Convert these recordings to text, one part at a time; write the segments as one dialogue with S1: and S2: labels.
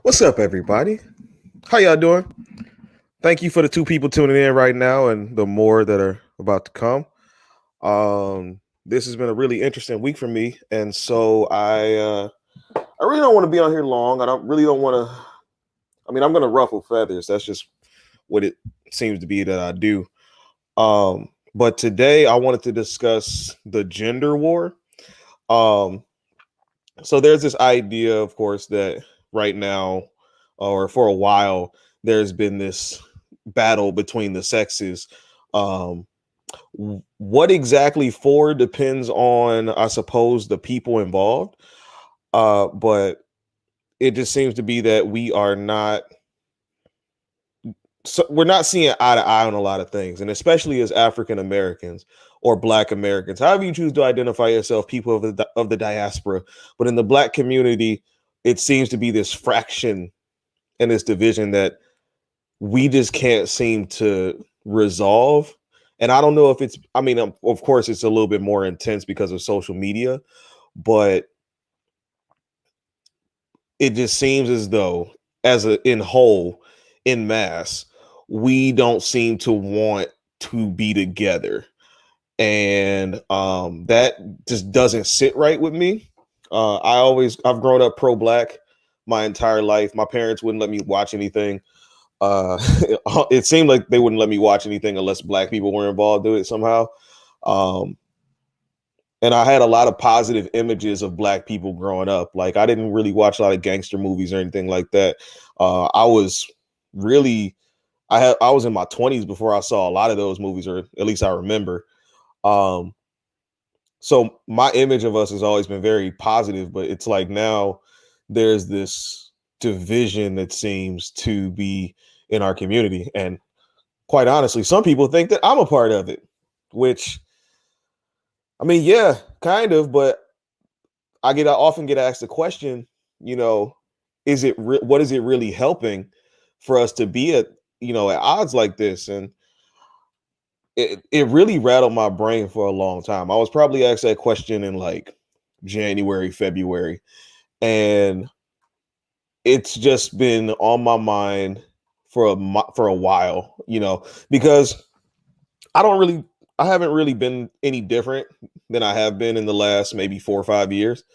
S1: What's up, everybody? How y'all doing? Thank you for the two people tuning in right now and the more that are about to come. This has been a really interesting week for me, and so I really don't want to be on here long. I don't want to. I mean, I'm going to ruffle feathers. That's just what it seems to be that I do. But today I wanted to discuss the gender war. Um, so there's this idea, of course, that right now or for a while there's been this battle between the sexes. um what exactly for depends on, I suppose, the people involved, but it just seems to be that we're not seeing eye to eye on a lot of things, and especially as African Americans or Black Americans, however you choose to identify yourself, people of the diaspora. But in the Black community, it seems to be this fraction and this division that we just can't seem to resolve. And I don't know if it's, I mean, of course, it's a little bit more intense because of social media, but it just seems as though, as a in whole, in mass, we don't seem to want to be together. And that just doesn't sit right with me. I've grown up pro Black my entire life. My parents wouldn't let me watch anything. uh it seemed like they wouldn't let me watch anything unless Black people were involved in it somehow. um and I had a lot of positive images of Black people growing up. Like, I didn't really watch a lot of gangster movies or anything like that. I was really, I was in my 20s before I saw a lot of those movies, or at least I remember. um so my image of us has always been very positive, but it's like now there's this division that seems to be in our community. And quite honestly, some people think that I'm a part of it, which, I mean, yeah, kind of, but I often get asked the question, you know, what is it really helping for us to be at odds like this? And it really rattled my brain for a long time. I was probably asked that question in like January, February, and it's just been on my mind for a while, because I don't really I haven't really been any different than I have been in the last maybe 4 or 5 years.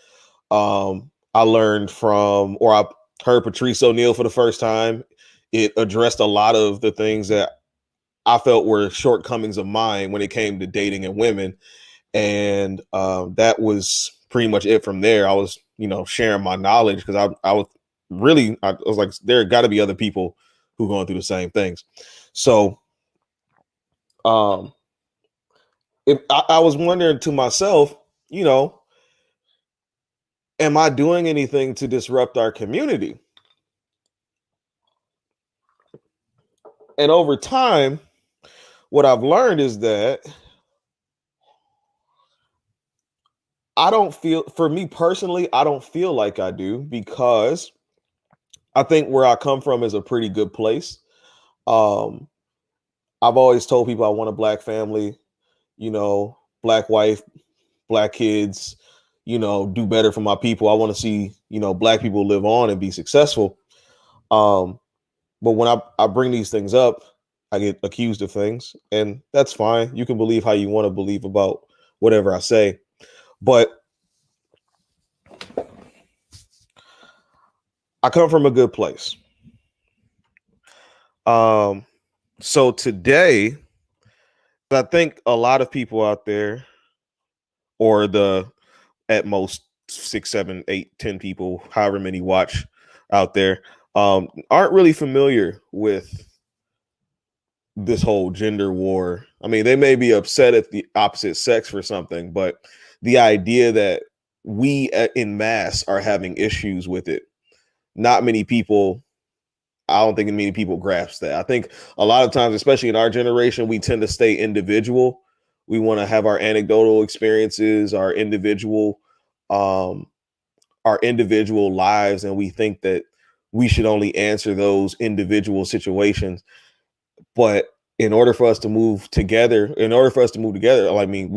S1: I learned from, or I heard Patrice O'Neal for the first time. It addressed a lot of the things that I felt were shortcomings of mine when it came to dating and women. And that was pretty much it from there. I was, sharing my knowledge because I was like, there got to be other people who going through the same things. So um, I was wondering to myself, you know, am I doing anything to disrupt our community? And over time, what I've learned is that for me personally, I don't feel like I do, because I think where I come from is a pretty good place. Um, I've always told people I want a black family, black wife, black kids, do better for my people. I want to see, black people live on and be successful. But when I bring these things up, I get accused of things, and that's fine. You can believe how you want to believe about whatever I say. But I come from a good place. So today, I think a lot of people out there, or the at most 6, 7, 8, 10 people, however many watch out there, aren't really familiar with this whole gender war. I mean, they may be upset at the opposite sex for something, but the idea that we in mass are having issues with it, not many people, I don't think many people grasp that. I think a lot of times, especially in our generation, we tend to stay individual. We want to have our anecdotal experiences, um, our individual lives, and we think that we should only answer those individual situations. But in order for us to move together, I mean,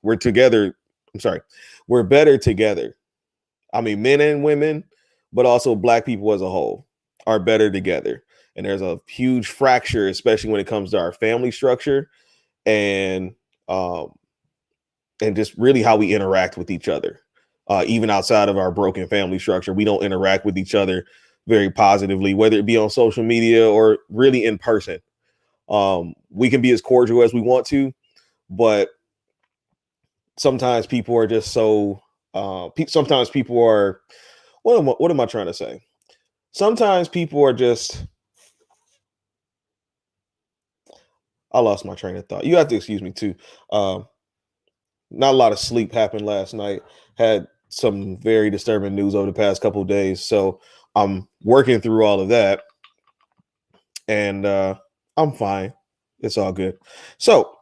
S1: we're together. I'm sorry, we're better together. I mean, men and women, but also black people as a whole are better together. And there's a huge fracture, especially when it comes to our family structure and um, and just really how we interact with each other. Even outside of our broken family structure, we don't interact with each other very positively, whether it be on social media or really in person. We can be as cordial as we want to, but sometimes people are just so. Sometimes people are. What am I trying to say? Sometimes people are just. I lost my train of thought. You have to excuse me too. Not a lot of sleep happened last night. Had some very disturbing news over the past couple of days, so I'm working through all of that, and I'm fine. It's all good. So,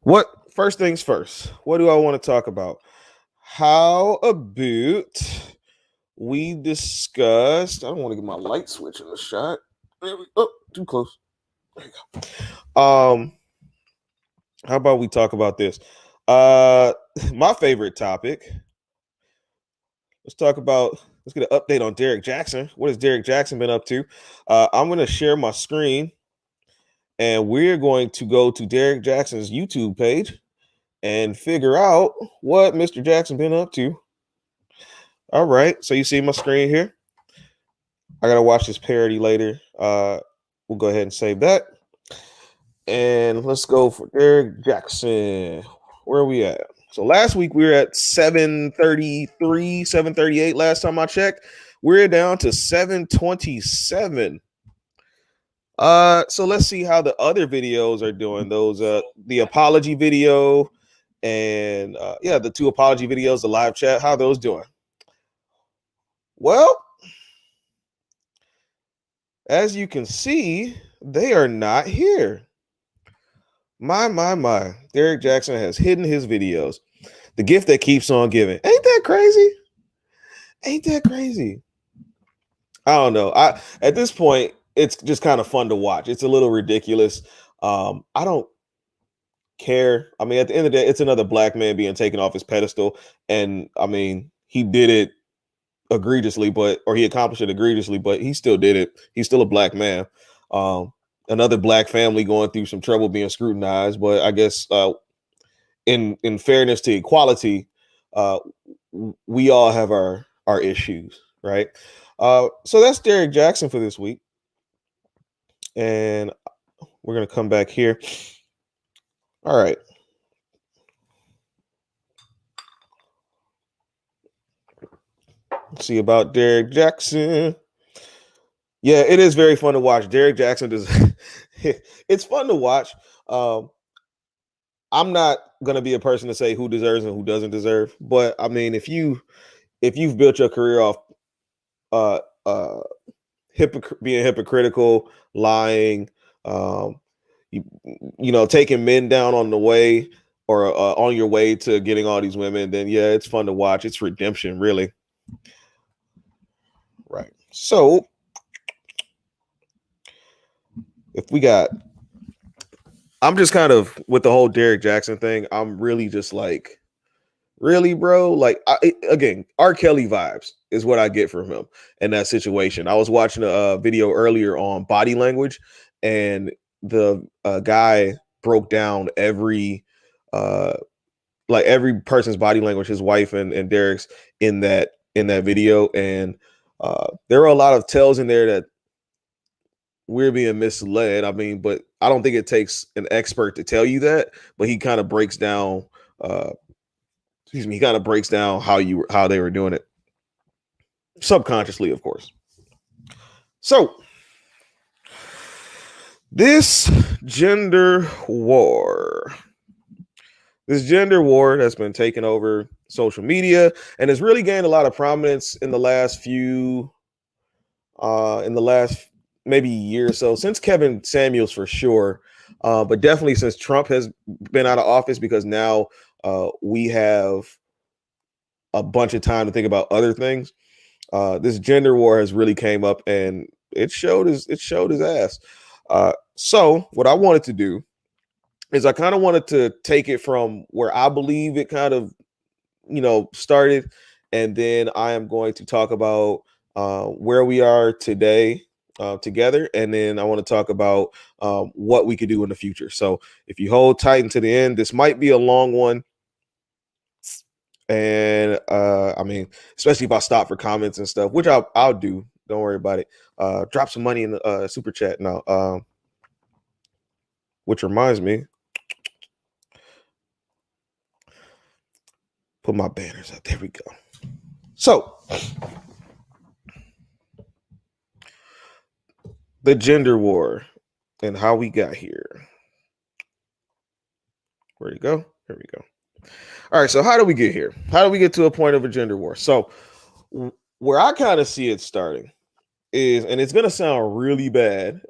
S1: what first things first? What do I want to talk about? How about we discussed? I don't want to get my light switch in the shot. There we oh, too close. There you go. How about we talk about this? My favorite topic. Let's get an update on Derek Jackson. What has Derek Jackson been up to? I'm going to share my screen, and we're going to go to Derek Jackson's YouTube page and figure out what Mr. Jackson been up to. All right, so you see my screen here. I gotta watch this parody later. We'll go ahead and save that, and let's go for Derek Jackson. Where are we at? So last week we were at 733, 738. Last time I checked, we're down to 727. So let's see how the other videos are doing. Those the apology video and the 2 apology videos, the live chat, how are those doing? Well, as you can see, they are not here. My. Derek Jackson has hidden his videos. The gift that keeps on giving. Ain't that crazy? Ain't that crazy? I don't know. At this point, it's just kind of fun to watch. It's a little ridiculous. I don't care. I mean, at the end of the day, it's another black man being taken off his pedestal. And I mean, he did it egregiously, or he accomplished it egregiously, but he still did it. He's still a black man. Another black family going through some trouble being scrutinized, but I guess in fairness to equality, we all have our issues, right? So that's Derek Jackson for this week, and we're gonna come back here. All right. Let's see about Derek Jackson. Yeah, it is very fun to watch. Derek Jackson does. It's fun to watch. I'm not gonna be a person to say who deserves and who doesn't deserve, but I mean, if you've built your career off uh uh being hypocritical, lying, you, taking men down on the way or on your way to getting all these women, then yeah, it's fun to watch. It's redemption, really. Right. So if we got, I'm just kind of with the whole Derek Jackson thing. I'm really just like, really, bro? Like, again, R. Kelly vibes is what I get from him in that situation. I was watching a video earlier on body language, and the guy broke down uh, every person's body language, his wife and Derek's in that video, and there were a lot of tells in there that we're being misled. I mean, but I don't think it takes an expert to tell you that. But he kind of breaks down. Uh, excuse me. He kind of breaks down how they were doing it subconsciously, of course. So this gender war, this gender war that's been taking over social media and has really gained a lot of prominence in the last maybe year or so, since Kevin Samuels for sure, but definitely since Trump has been out of office, because now we have a bunch of time to think about other things. This gender war has really came up, and it showed his ass. So what I wanted to do is I kind of wanted to take it from where I believe it kind of started, and then I am going to talk about where we are today together, and then I want to talk about what we could do in the future. So if you hold tight until the end, this might be a long one, and I mean, especially if I stop for comments and stuff, which I'll do. Don't worry about it. Drop some money in the super chat now. Which reminds me, put my banners up. There we go. So the gender war and how we got here. Where'd you go? Here we go. All right. So how do we get here? How do we get to a point of a gender war? So where I kind of see it starting is, and it's going to sound really bad,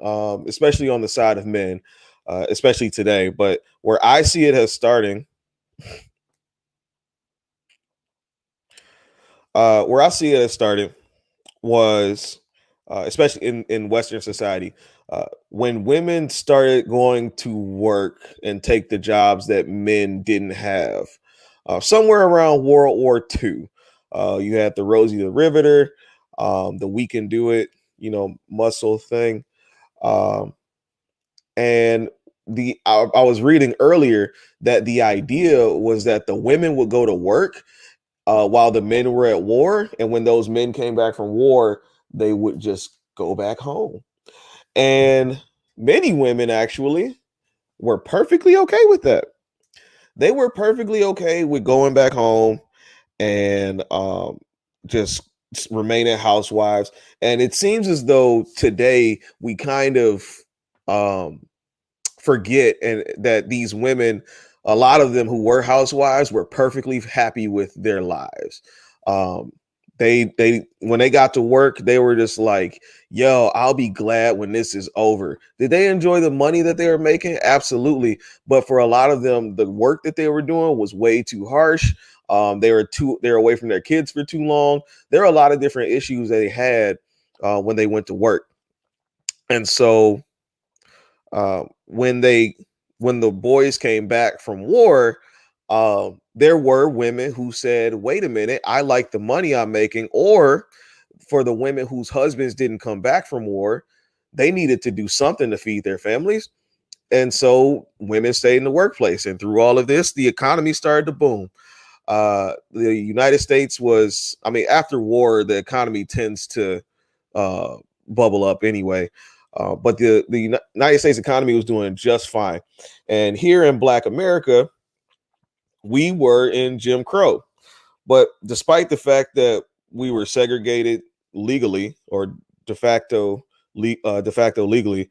S1: especially on the side of men, especially today, but where I see it as starting, was, especially in Western society, when women started going to work and take the jobs that men didn't have. Somewhere around World War II, you had the Rosie the Riveter, the We Can Do It, muscle thing. And I was reading earlier that the idea was that the women would go to work while the men were at war. And when those men came back from war, they would just go back home. And many women actually were perfectly okay with that. They were perfectly okay with going back home and just remaining housewives. And it seems as though today we kind of forget and that these women, a lot of them who were housewives, were perfectly happy with their lives. They when they got to work, they were just like, yo, I'll be glad when this is over. Did they enjoy the money that they were making? Absolutely. But for a lot of them, the work that they were doing was way too harsh. They were away from their kids for too long. There are a lot of different issues they had when they went to work. And so when the boys came back from war, there were women who said, wait a minute, I like the money I'm making. Or for the women whose husbands didn't come back from war, they needed to do something to feed their families. And so women stayed in the workplace. And through all of this, the economy started to boom. The United States was, I mean, after war, the economy tends to bubble up anyway. But the United States economy was doing just fine. And here in Black America, we were in Jim Crow. But despite the fact that we were segregated legally or de facto legally,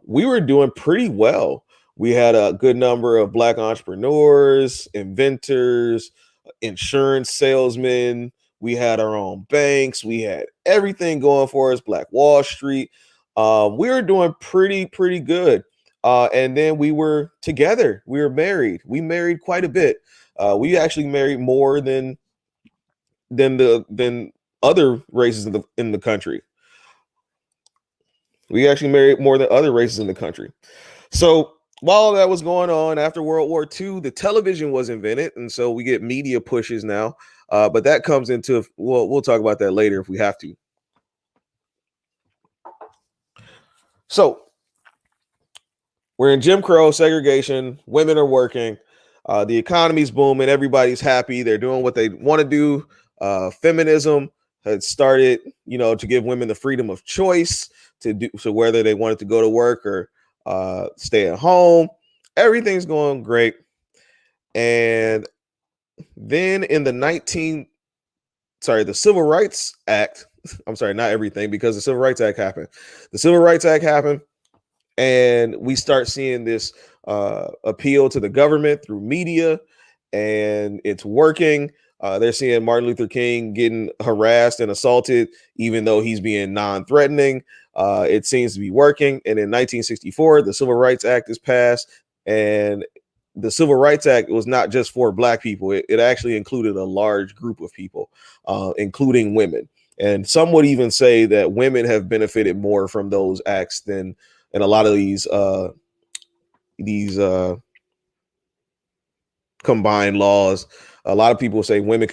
S1: we were doing pretty well. We had a good number of Black entrepreneurs, inventors, insurance salesmen. We had our own banks. We had everything going for us. Black Wall Street. We were doing pretty good. And then we were together. We were married. We married quite a bit. We actually married more than other races in the country. We actually married more than other races in the country. So while all that was going on after World War II, the television was invented, and so we get media pushes now. But that comes into, well, we'll talk about that later if we have to. So we're in Jim Crow, segregation, women are working, the economy's booming, everybody's happy, they're doing what they want to do. Feminism had started, to give women the freedom of choice to do so, whether they wanted to go to work or stay at home. Everything's going great. And then in the Civil Rights Act, I'm sorry, not everything, because the Civil Rights Act happened. The Civil Rights Act happened, and we start seeing this appeal to the government through media, and it's working. They're seeing Martin Luther King getting harassed and assaulted, even though he's being non-threatening. It seems to be working. And in 1964, the Civil Rights Act is passed, and the Civil Rights Act was not just for Black people. It actually included a large group of people, including women. And some would even say that women have benefited more from those acts than in a lot of these combined laws. A lot of people say women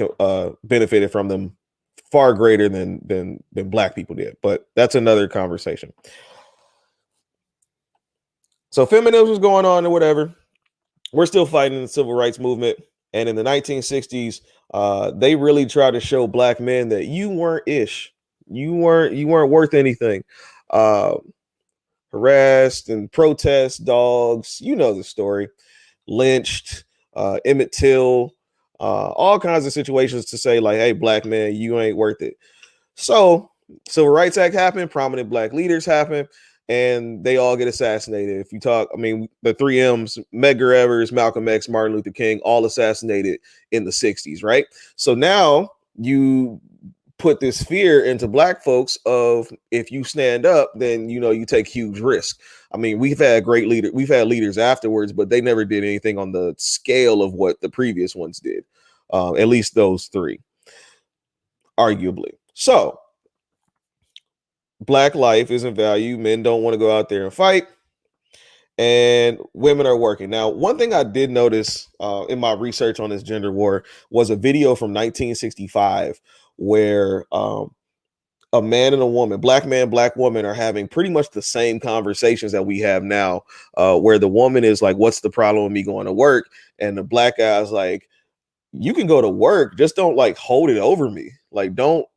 S1: benefited from them far greater than Black people did, but that's another conversation. So feminism was going on or whatever. We're still fighting the civil rights movement, and in the 1960s, they really tried to show Black men that you weren't you weren't worth anything. Harassed and protest dogs, you know the story. Lynched, Emmett Till, all kinds of situations to say like, hey, Black man, you ain't worth it. So Civil Rights Act happened, prominent Black leaders happen, and they all get assassinated. If you talk, I mean, the 3Ms, Medgar Evers, Malcolm X, Martin Luther King, all assassinated in the 60s, right? So now you put this fear into Black folks of, if you stand up, then you take huge risk. I mean, we've had leaders afterwards, but they never did anything on the scale of what the previous ones did. At least those three, arguably. So Black life isn't valued. Men don't want to go out there and fight, and women are working. Now, one thing I did notice in my research on this gender war was a video from 1965 where a man and a woman, Black man, Black woman, are having pretty much the same conversations that we have now, where the woman is like, what's the problem with me going to work? And the Black guy's like, you can go to work, just don't like hold it over me. Like, don't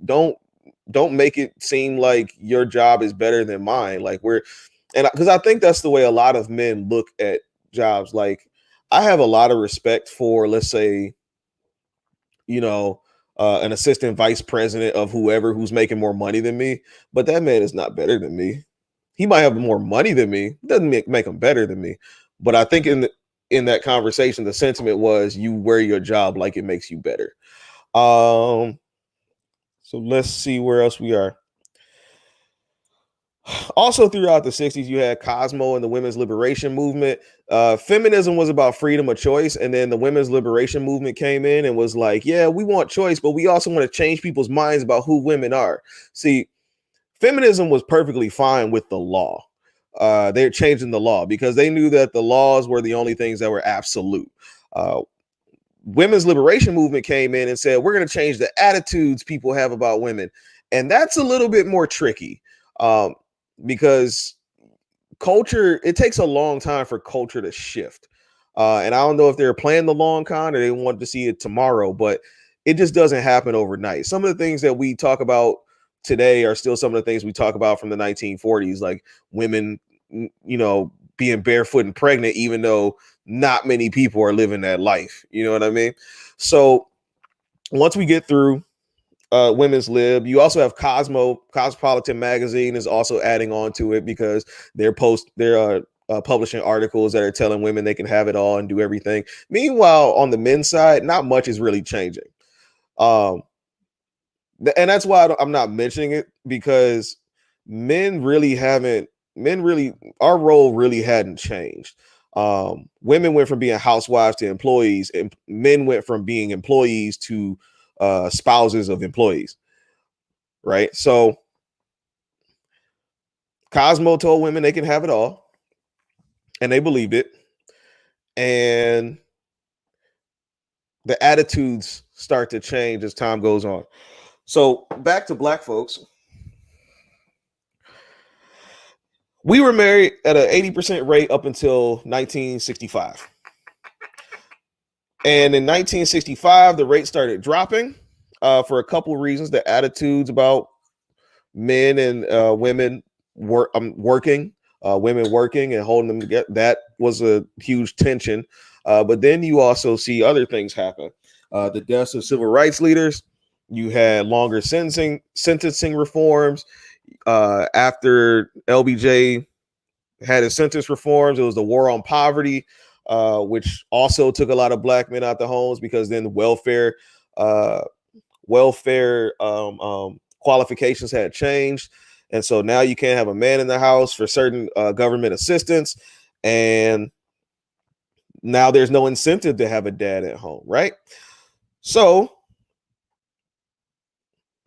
S1: make it seem like your job is better than mine. Like, because I think that's the way a lot of men look at jobs. Like, I have a lot of respect for, let's say, an assistant vice president of whoever who's making more money than me, but that man is not better than me. He might have more money than me, doesn't make him better than me. But I think in that conversation, the sentiment was, you wear your job like it makes you better. So let's see where else we are. Also, throughout the 60s, you had Cosmo and the women's liberation movement. Feminism was about freedom of choice. And then the women's liberation movement came in and was like, yeah, we want choice, but we also want to change people's minds about who women are. See, feminism was perfectly fine with the law. They're changing the law because they knew that the laws were the only things that were absolute. Women's liberation movement came in and said, we're going to change the attitudes people have about women. And that's a little bit more tricky. Because culture, it takes a long time for culture to shift. And I don't know if they're playing the long con or they want to see it tomorrow, but it just doesn't happen overnight. Some of the things that we talk about today are still some of the things we talk about from the 1940s, like women, being barefoot and pregnant, even though not many people are living that life. You know what I mean? So once we get through women's lib, you also have Cosmopolitan magazine is also adding on to it because they're publishing articles that are telling women they can have it all and do everything. Meanwhile, on the men's side, not much is really changing. And that's why I'm not mentioning it, because our role really hadn't changed. Women went from being housewives to employees, and men went from being employees to spouses of employees, right? So Cosmo told women they can have it all, and they believed it. And the attitudes start to change as time goes on. So back to black folks. We were married at an 80% rate up until 1965. And in 1965, the rate started dropping for a couple of reasons. The attitudes about men and women working, women working and holding them together, that was a huge tension. But then you also see other things happen. The deaths of civil rights leaders. You had longer sentencing reforms. After LBJ had his sentence reforms, it was the war on poverty, which also took a lot of black men out the homes because then welfare qualifications had changed. And so now you can't have a man in the house for certain government assistance. And now there's no incentive to have a dad at home, right? So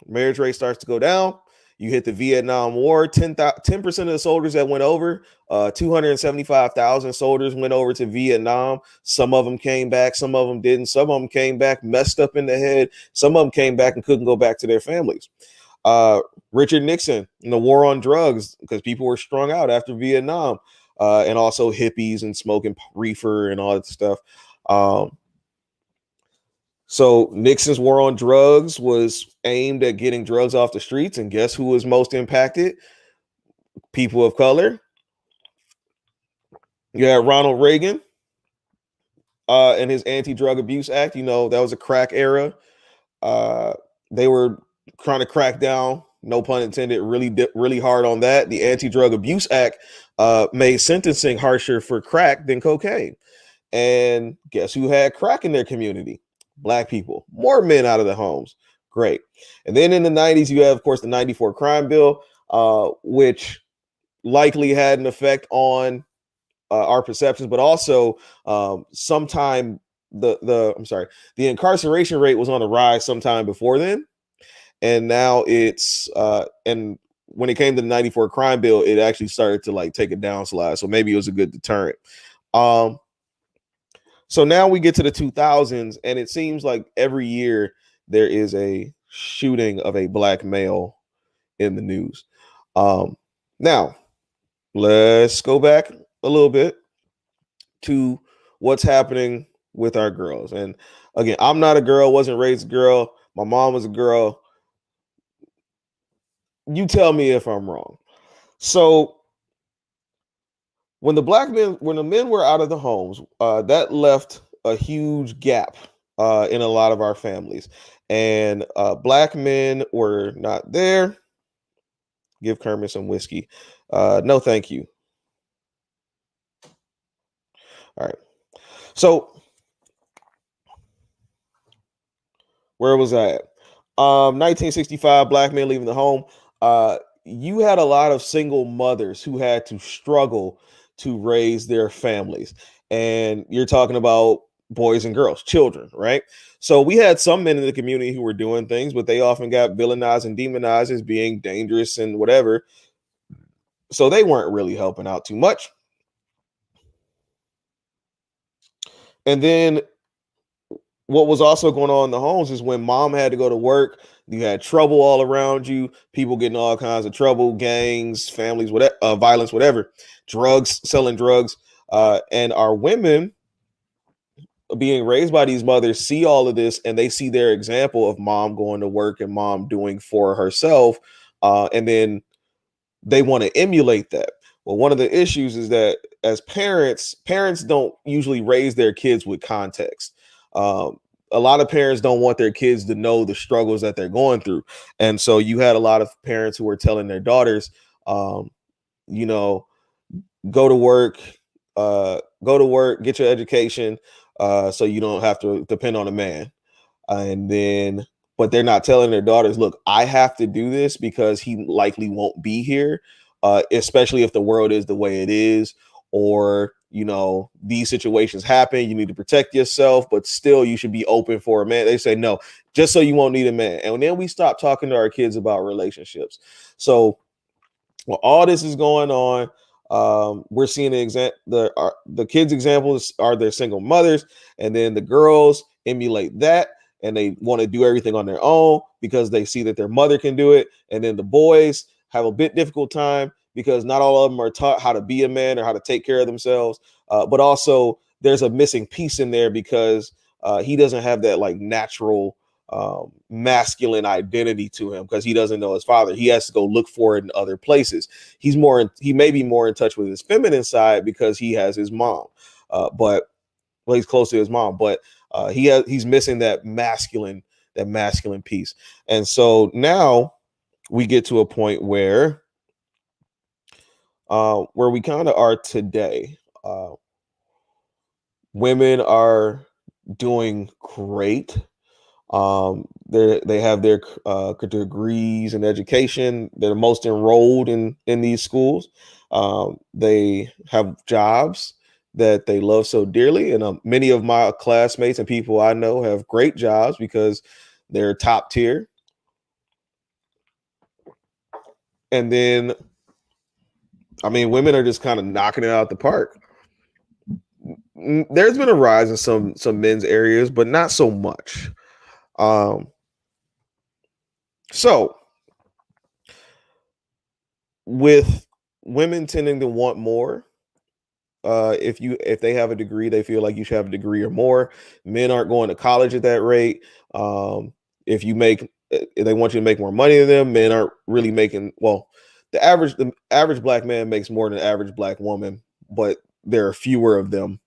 S1: marriage rate starts to go down. You hit the Vietnam War, 10% of the soldiers that went over, 275,000 soldiers went over to Vietnam. Some of them came back, some of them didn't. Some of them came back messed up in the head. Some of them came back and couldn't go back to their families. Richard Nixon in the war on drugs, because people were strung out after Vietnam, and also hippies and smoking reefer and all that stuff. So Nixon's war on drugs was aimed at getting drugs off the streets. And guess who was most impacted? People of color. You had Ronald Reagan and his Anti-Drug Abuse Act. You know, that was a crack era. They were trying to crack down, no pun intended, really hard on that. The Anti-Drug Abuse Act made sentencing harsher for crack than cocaine. And guess who had crack in their community? Black people. More men out of the homes. Great. And then in the 90s, you have, of course, the 94 crime bill, which likely had an effect on our perceptions, but also sometime the incarceration rate was on the rise sometime before then. And now it's and when it came to the 94 crime bill, it actually started to like take a downslide. So maybe it was a good deterrent. So now we get to the 2000s, and it seems like every year there is a shooting of a black male in the news. Now, let's go back a little bit to what's happening with our girls. And again, I'm not a girl, wasn't raised a girl. My mom was a girl. You tell me if I'm wrong. So when the men were out of the homes, that left a huge gap in a lot of our families. And black men were not there. Give Kermit some whiskey. No, thank you. All right. So where was I at? 1965, black men leaving the home. You had a lot of single mothers who had to struggle to raise their families. And you're talking about boys and girls, children, right? So we had some men in the community who were doing things, but they often got villainized and demonized as being dangerous and whatever. So they weren't really helping out too much. And then what was also going on in the homes is when mom had to go to work, you had trouble all around you, people getting all kinds of trouble, gangs, families, whatever, violence, whatever, drugs, selling drugs. And our women being raised by these mothers see all of this, and they see their example of mom going to work and mom doing for herself. And then they want to emulate that. Well, one of the issues is that as parents don't usually raise their kids with context. A lot of parents don't want their kids to know the struggles that they're going through. And so you had a lot of parents who were telling their daughters, go to work, get your education, so you don't have to depend on a man. But they're not telling their daughters, look, I have to do this because he likely won't be here, especially if the world is the way it is, or these situations happen, you need to protect yourself, but still you should be open for a man. They say no, just so you won't need a man. And then we stop talking to our kids about relationships. So Well, all this is going on. We're seeing the kids' examples are their single mothers, and then the girls emulate that, and they want to do everything on their own because they see that their mother can do it, and then the boys have a bit difficult time because not all of them are taught how to be a man or how to take care of themselves. But also, there's a missing piece in there because he doesn't have that like natural masculine identity to him because he doesn't know his father. He has to go look for it in other places. He may be more in touch with his feminine side because he has his mom, but well, he's close to his mom, but he's missing that masculine piece. And so now we get to a point where we kind of are today. Women are doing great. They have their degrees in education. They're most enrolled in these schools. They have jobs that they love so dearly, and many of my classmates and people I know have great jobs because they're top tier. And then, I mean, women are just kind of knocking it out the park. There's been a rise in some men's areas, but not so much. Um, so with women tending to want more, if they have a degree, they feel like you should have a degree or more. Men aren't going to college at that rate. If they want you to make more money than them, men aren't really making well. The average black man makes more than the average black woman, but there are fewer of them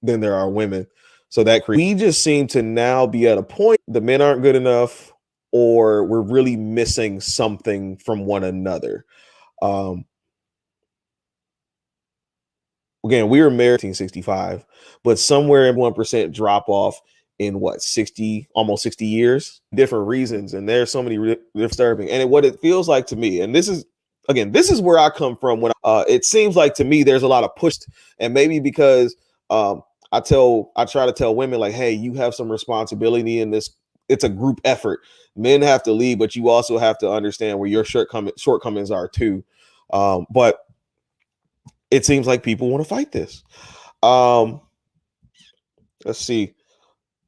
S1: than there are women. So we just seem to now be at a point the men aren't good enough, or we're really missing something from one another. Um, Again, we were married in 1965, but somewhere in 1% drop off in what 60, almost 60 years, different reasons, and there's so many disturbing. And what it feels like to me, and this is where I come from. When it seems like to me there's a lot of push, and maybe because I try to tell women like, hey, you have some responsibility in this. It's a group effort. Men have to lead, but you also have to understand where your shortcomings are too. But it seems like people want to fight this. Um, let's see.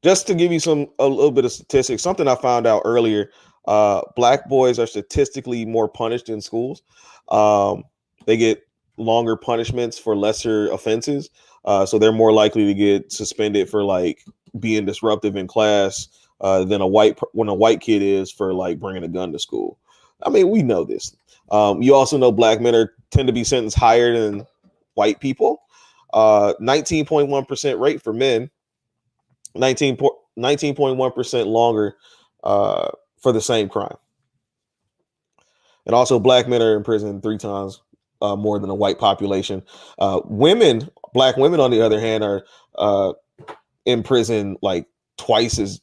S1: Just to give you a little bit of statistics, something I found out earlier. Black boys are statistically more punished in schools. They get longer punishments for lesser offenses, so they're more likely to get suspended for like being disruptive in class than when a white kid is for like bringing a gun to school. I mean, we know this. You also know black men tend to be sentenced higher than white people. 19.1% rate for men, 19.1% longer for the same crime. And also, black men are in prison 3 times more than a white population. Black women, on the other hand, are in prison like twice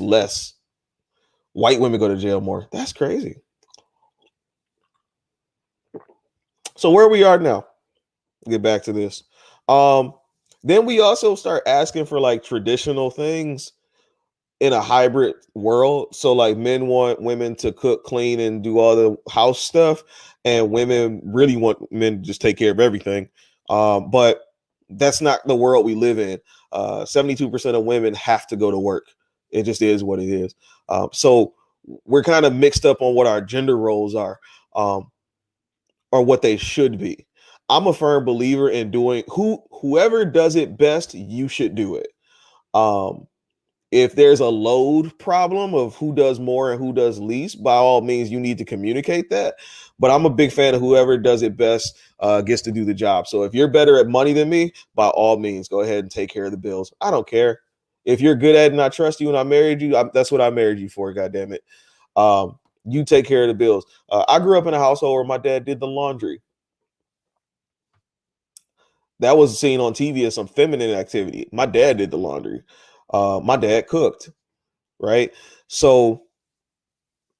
S1: less. White women go to jail more. That's crazy. So where we are now, get back to this. Then we also start asking for like traditional things in a hybrid world. So like men want women to cook, clean, and do all the house stuff, and women really want men to just take care of everything. But that's not the world we live in. 72% of women have to go to work. It just is what it is. So we're kind of mixed up on what our gender roles are, or what they should be. I'm a firm believer in doing whoever does it best, you should do it. Um, if there's a load problem of who does more and who does least, by all means, you need to communicate that. But I'm a big fan of whoever does it best gets to do the job. So if you're better at money than me, by all means, go ahead and take care of the bills. I don't care. If you're good at it and I trust you and I married you, that's what I married you for, God damn it. You take care of the bills. I grew up in a household where my dad did the laundry. That was seen on TV as some feminine activity. My dad did the laundry. My dad cooked, right? So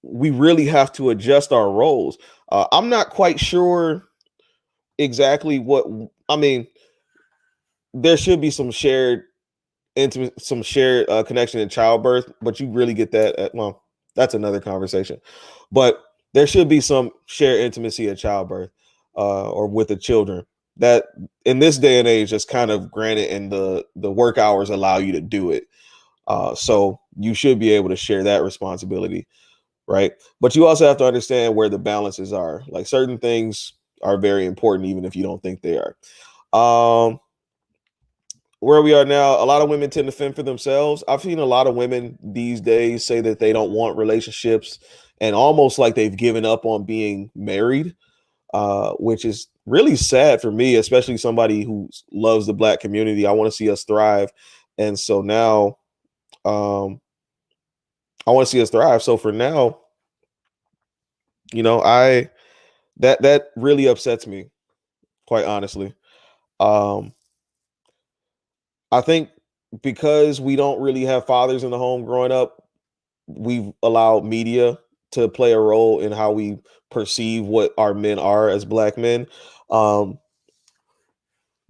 S1: we really have to adjust our roles. I'm not quite sure exactly what I mean. There should be some shared intimate, some shared connection in childbirth, but you really get that. Well, that's another conversation. But there should be some shared intimacy at childbirth, or with the children. That in this day and age, is kind of granted, and the work hours allow you to do it. So you should be able to share that responsibility, right? But you also have to understand where the balances are. Like certain things are very important, even if you don't think they are. Um, where we are now, a lot of women tend to fend for themselves. I've seen a lot of women these days say that they don't want relationships and almost like they've given up on being married, which is really sad for me, especially somebody who loves the Black community. I want to see us thrive. And so now, um, I want to see us thrive. So for now, I that really upsets me, quite honestly. Um, I think because we don't really have fathers in the home growing up, we've allowed media to play a role in how we perceive what our men are as Black men. Um,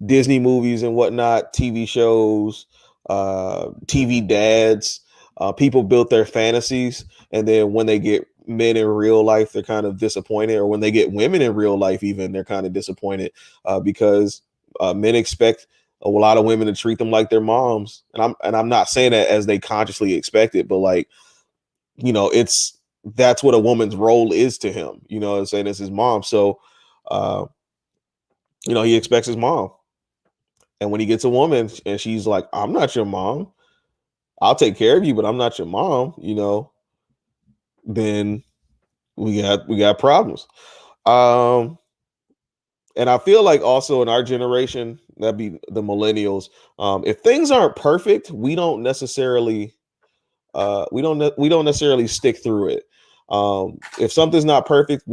S1: Disney movies and whatnot, TV shows, TV dads. People built their fantasies, and then when they get men in real life, they're kind of disappointed. Or when they get women in real life, even they're kind of disappointed, because men expect a lot of women to treat them like their moms. And I'm not saying that as they consciously expect it, but like, it's that's what a woman's role is to him. I'm saying it's his mom. So, uh, he expects his mom. And when he gets a woman and she's like, I'm not your mom, I'll take care of you, but I'm not your mom, then we got problems. Um, and I feel like also in our generation, that'd be the millennials. If things aren't perfect, we don't necessarily stick through it. If something's not perfect,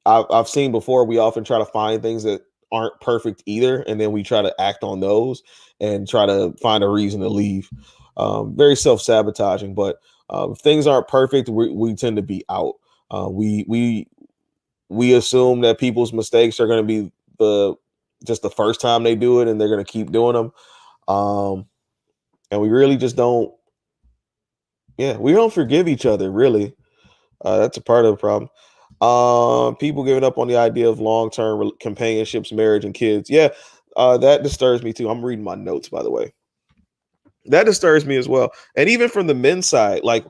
S1: I've seen before, we often try to find things that aren't perfect either, and then we try to act on those and try to find a reason to leave. Very self-sabotaging, but if things aren't perfect, we tend to be out. We assume that people's mistakes are going to be just the first time they do it, and they're going to keep doing them. And we really just don't. Yeah, we don't forgive each other, really. That's a part of the problem. People giving up on the idea of long-term companionships, marriage, and kids. Yeah, that disturbs me too. I'm reading my notes, by the way. That disturbs me as well. And even from the men's side, like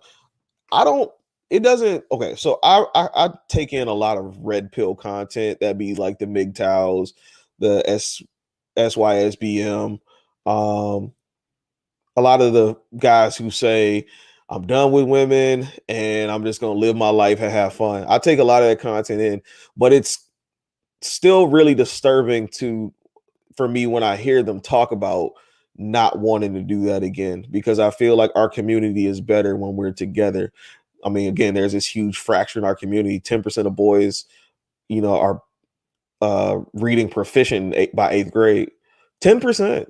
S1: I don't. It doesn't. Okay, so I take in a lot of red pill content that be like the MGTOWs, the SYSBM, um, a lot of the guys who say I'm done with women and I'm just gonna live my life and have fun. I take a lot of that content in, but it's still really disturbing for me when I hear them talk about not wanting to do that again, because I feel like our community is better when we're together. I mean, again, there's this huge fracture in our community. 10% of boys, are reading proficient by eighth grade. 10%.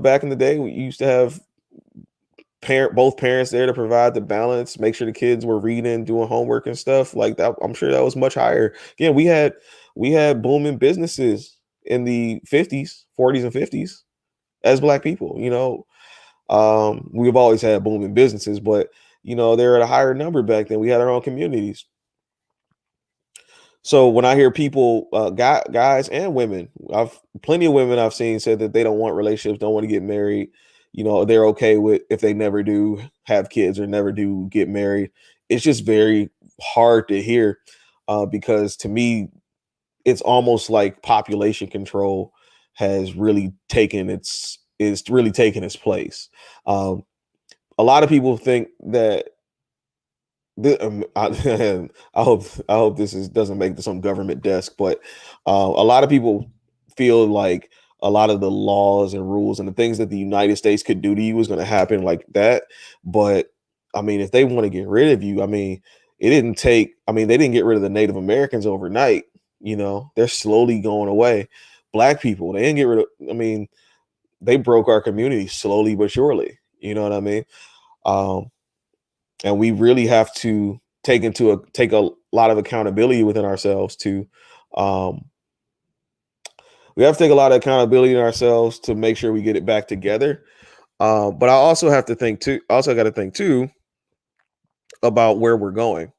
S1: Back in the day, we used to have both parents there to provide the balance, make sure the kids were reading, doing homework and stuff like that. I'm sure that was much higher. Again, we had booming businesses in the 50s, 40s, and 50s as Black people. We've always had booming businesses, but they're at a higher number back then. We had our own communities. So when I hear people, guys and women, I've plenty of women I've seen said that they don't want relationships, don't want to get married. They're okay with if they never do have kids or never do get married. It's just very hard to hear, because to me, it's almost like population control has really taken its place. Um, a lot of people think that I hope this doesn't make this some government desk, but a lot of people feel like a lot of the laws and rules and the things that the United States could do to you is going to happen like that. But I mean, if they want to get rid of you, I mean, they didn't get rid of the Native Americans overnight. They're slowly going away. Black people, they didn't get rid of. I mean, they broke our community slowly but surely. You know what I mean? Um, and we really have to take a lot of accountability within ourselves to um we have to take a lot of accountability in ourselves to make sure we get it back together. But I also have to think too also got to think too about where we're going.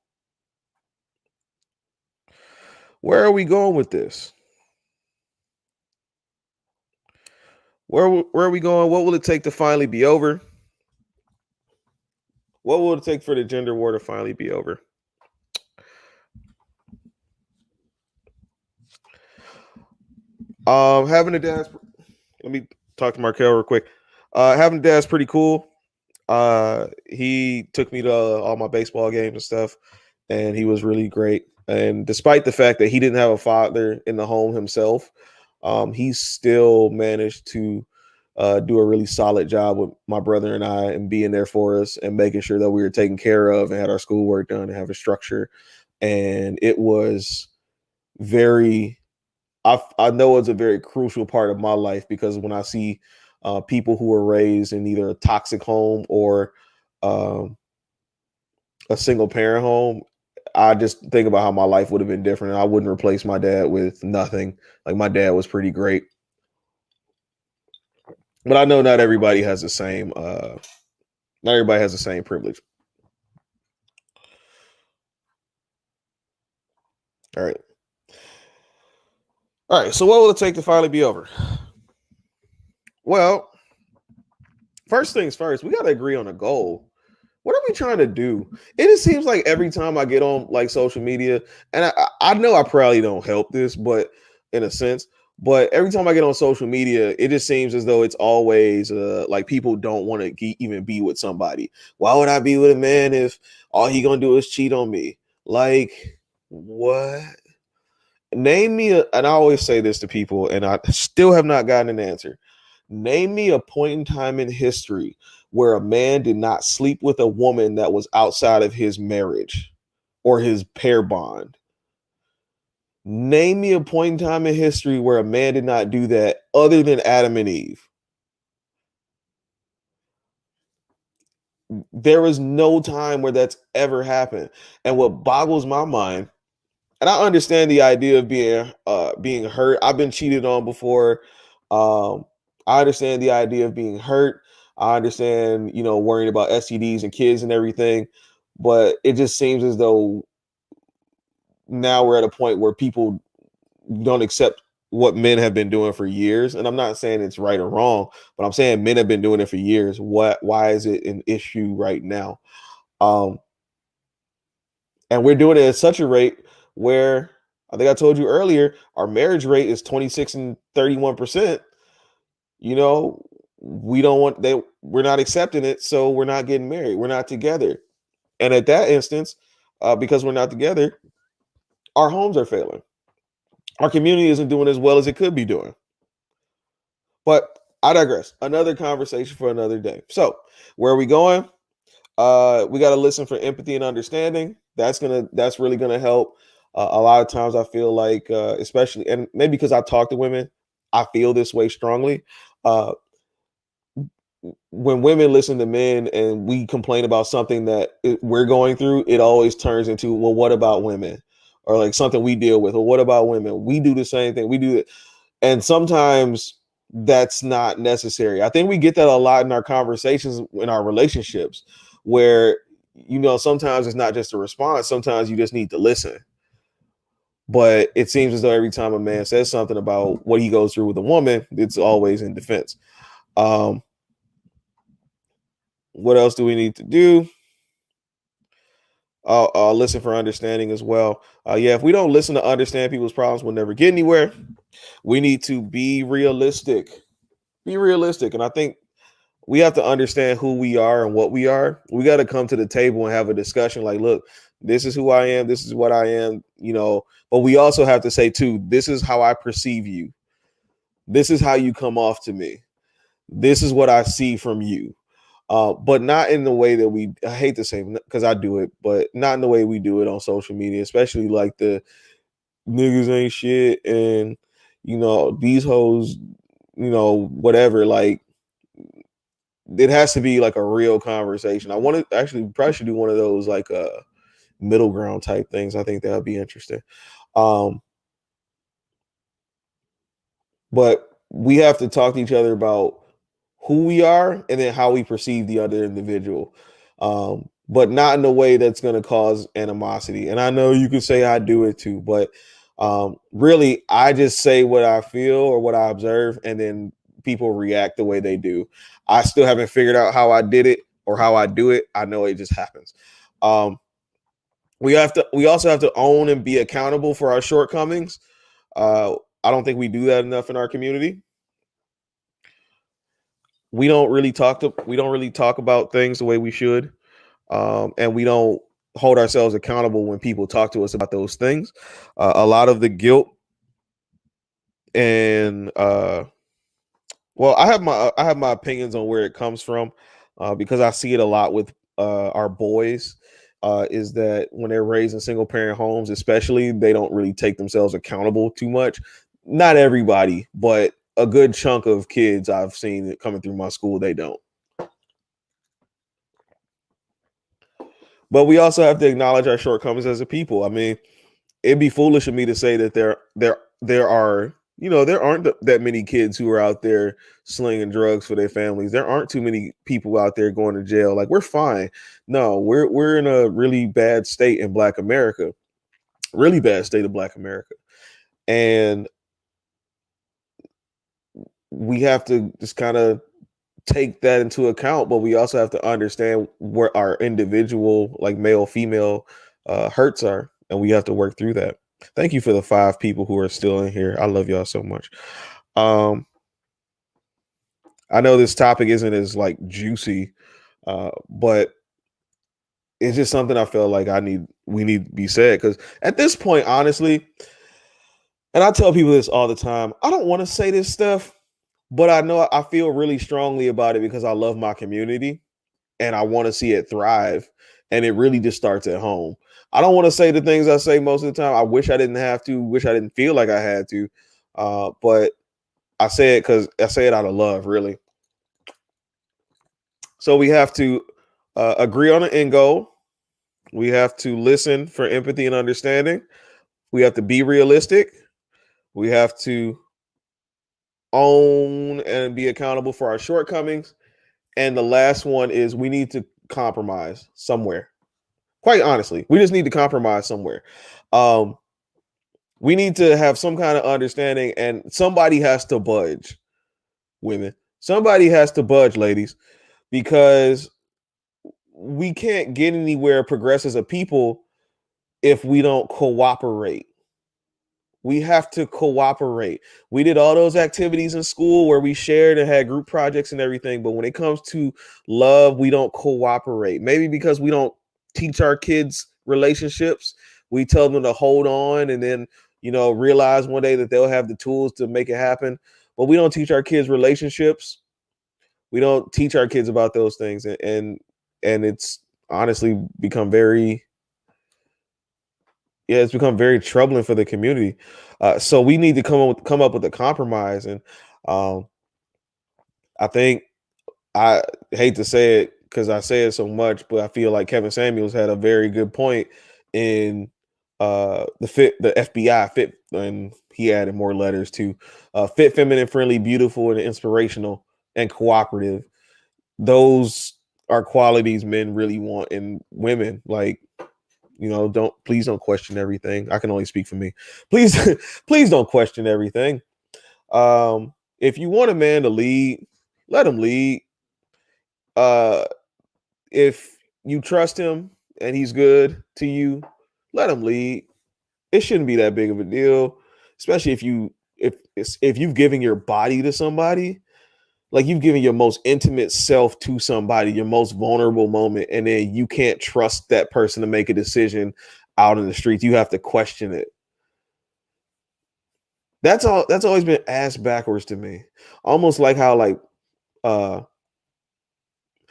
S1: Where are we going with this? Where are we going? What will it take to finally be over? What will it take for the gender war to finally be over? Having a dad's. Let me talk to Markel real quick. Having a dad's pretty cool. He took me to all my baseball games and stuff, and he was really great. And despite the fact that he didn't have a father in the home himself, he still managed to do a really solid job with my brother and I, and being there for us and making sure that we were taken care of and had our schoolwork done and have a structure. And it was very I know it's a very crucial part of my life, because when I see people who were raised in either a toxic home or um, a single parent home, I just think about how my life would have been different. I wouldn't replace my dad with nothing. Like, my dad was pretty great, but I know not everybody has the same. Not everybody has the same privilege. All right, all right. So, what will it take to finally be over? Well, first things first, we got to agree on a goal. What are we trying to do? It just seems like every time I get on like social media, and I know I probably don't help this, but in a sense, but every time I get on social media, it just seems as though it's always like people don't want to even be with somebody. Why would I be with a man if all he gonna do is cheat on me? Like, what? Name me a, and I always say this to people, and I still have not gotten an answer. Name me a point in time in history where a man did not sleep with a woman that was outside of his marriage or his pair bond. Name me a point in time in history where a man did not do that other than Adam and Eve. There is no time where that's ever happened. And what boggles my mind, and I understand the idea of being hurt. I've been cheated on before. Um, I understand the idea of being hurt. I understand, worrying about STDs and kids and everything, but it just seems as though now we're at a point where people don't accept what men have been doing for years. And I'm not saying it's right or wrong, but I'm saying men have been doing it for years. Why is it an issue right now? Um, and we're doing it at such a rate where, I think I told you earlier, our marriage rate is 26 and 31%. You know, we don't want they we're not accepting it, so we're not getting married. We're not together. And at that instance, because we're not together, our homes are failing. Our community isn't doing as well as it could be doing. But I digress. Another conversation for another day. So, where are we going? We got to listen for empathy and understanding. That's really gonna help. A lot of times, I feel like, especially, and maybe because I talk to women, I feel this way strongly. Uh, when women listen to men and we complain about something that we're going through, it always turns into, well, what about women? Or like something we deal with. Well, what about women? We do the same thing. We do it. And sometimes that's not necessary. I think we get that a lot in our conversations, in our relationships, where, sometimes it's not just a response. Sometimes you just need to listen. But it seems as though every time a man says something about what he goes through with a woman, it's always in defense. Um, what else do we need to do? Listen for understanding as well. Yeah, if we don't listen to understand people's problems, we'll never get anywhere. We need to be realistic. Be realistic. And I think we have to understand who we are and what we are. We got to come to the table and have a discussion like, look, this is who I am. This is what I am, but we also have to say, too, this is how I perceive you. This is how you come off to me. This is what I see from you. But not in the way that I hate to say, because I do it, but not in the way we do it on social media, especially like the niggas ain't shit and, these hoes, whatever. Like, it has to be like a real conversation. I want to actually probably should do one of those like middle ground type things. I think that would be interesting. Um, but we have to talk to each other about who we are and then how we perceive the other individual. but not in a way that's going to cause animosity. And I know you could say I do it too, but really, I just say what I feel or what I observe, and then people react the way they do. I still haven't figured out how I did it or how I do it. I know it just happens. Um, we also have to own and be accountable for our shortcomings. I don't think we do that enough in our community. We don't really talk about things the way we should, and we don't hold ourselves accountable when people talk to us about those things. A lot of the guilt and well, I have my opinions on where it comes from, because I see it a lot with our boys. Is that when they're raised in single parent homes, especially, they don't really take themselves accountable too much. Not everybody, but a good chunk of kids I've seen it coming through my school, they don't. But we also have to acknowledge our shortcomings as a people. I mean, it'd be foolish of me to say that there are, there aren't that many kids who are out there slinging drugs for their families. There aren't too many people out there going to jail. Like, we're fine. No, we're in a really bad state in Black America, really bad state of Black America, and we have to just kind of take that into account. But we also have to understand where our individual, like male, female, hurts are, and we have to work through that. Thank you for the 5 people who are still in here. I love y'all so much. I know this topic isn't as like juicy, but it's just something I feel like we need to be said, because at this point, honestly, and I tell people this all the time, I don't want to say this stuff, but I know I feel really strongly about it because I love my community and I want to see it thrive. And it really just starts at home. I don't want to say the things I say most of the time. I wish I didn't have to, wish I didn't feel like I had to. But I say it because I say it out of love, really. So we have to agree on an end goal. We have to listen for empathy and understanding. We have to be realistic. We have to own and be accountable for our shortcomings. And the last one is we need to compromise somewhere. Quite honestly, we just need to compromise somewhere. We need to have some kind of understanding, and somebody has to budge, women. Somebody has to budge, ladies, because we can't get anywhere, progress as a people, if we don't cooperate. We have to cooperate. We did all those activities in school where we shared and had group projects and everything. But when it comes to love, we don't cooperate. Maybe because we don't teach our kids relationships. We tell them to hold on and then, realize one day that they'll have the tools to make it happen. But we don't teach our kids relationships. We don't teach our kids about those things. And it's honestly become it's become very troubling for the community. So we need to come up with a compromise. And I think, I hate to say it because I say it so much, but I feel like Kevin Samuels had a very good point in the FBI fit, and he added more letters to fit, feminine, friendly, beautiful, and inspirational, and cooperative. Those are qualities men really want in women. Like, please don't question everything. I can only speak for me. Please, please don't question everything. If you want a man to lead, let him lead. If you trust him and he's good to you, let him lead. It shouldn't be that big of a deal, especially if you've given your body to somebody, like you've given your most intimate self to somebody, your most vulnerable moment, and then you can't trust that person to make a decision out in the streets. You have to question it. That's always been ass backwards to me. Almost like how like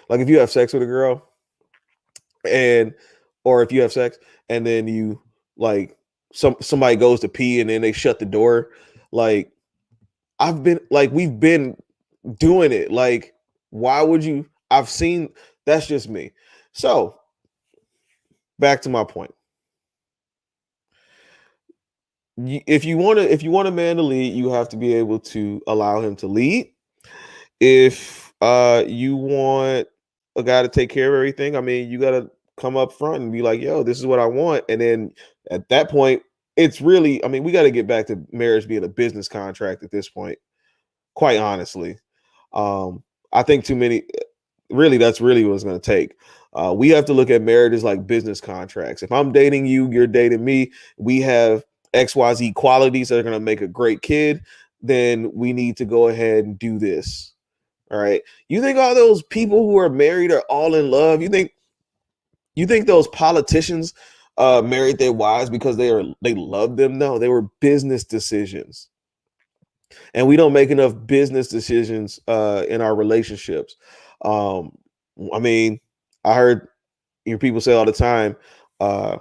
S1: if you have sex with a girl, and or if you have sex and then you, like, somebody goes to pee and then they shut the door, like, we've been doing it. Like, why would you? I've seen, that's just me. So back to my point. If you want a man to lead, you have to be able to allow him to lead. If you want a guy to take care of everything, I mean, you got to come up front and be like, yo, this is what I want. And then at that point, it's really, I mean, we got to get back to marriage being a business contract at this point, quite honestly. I think too many, really, that's really what it's going to take. We have to look at marriages like business contracts. If I'm dating you, you're dating me, we have XYZ qualities that are going to make a great kid, then we need to go ahead and do this. All right. You think all those people who are married are all in love? You think those politicians married their wives because they loved them? No, they were business decisions. And we don't make enough business decisions in our relationships. Um, I mean, I heard people say all the time, uh,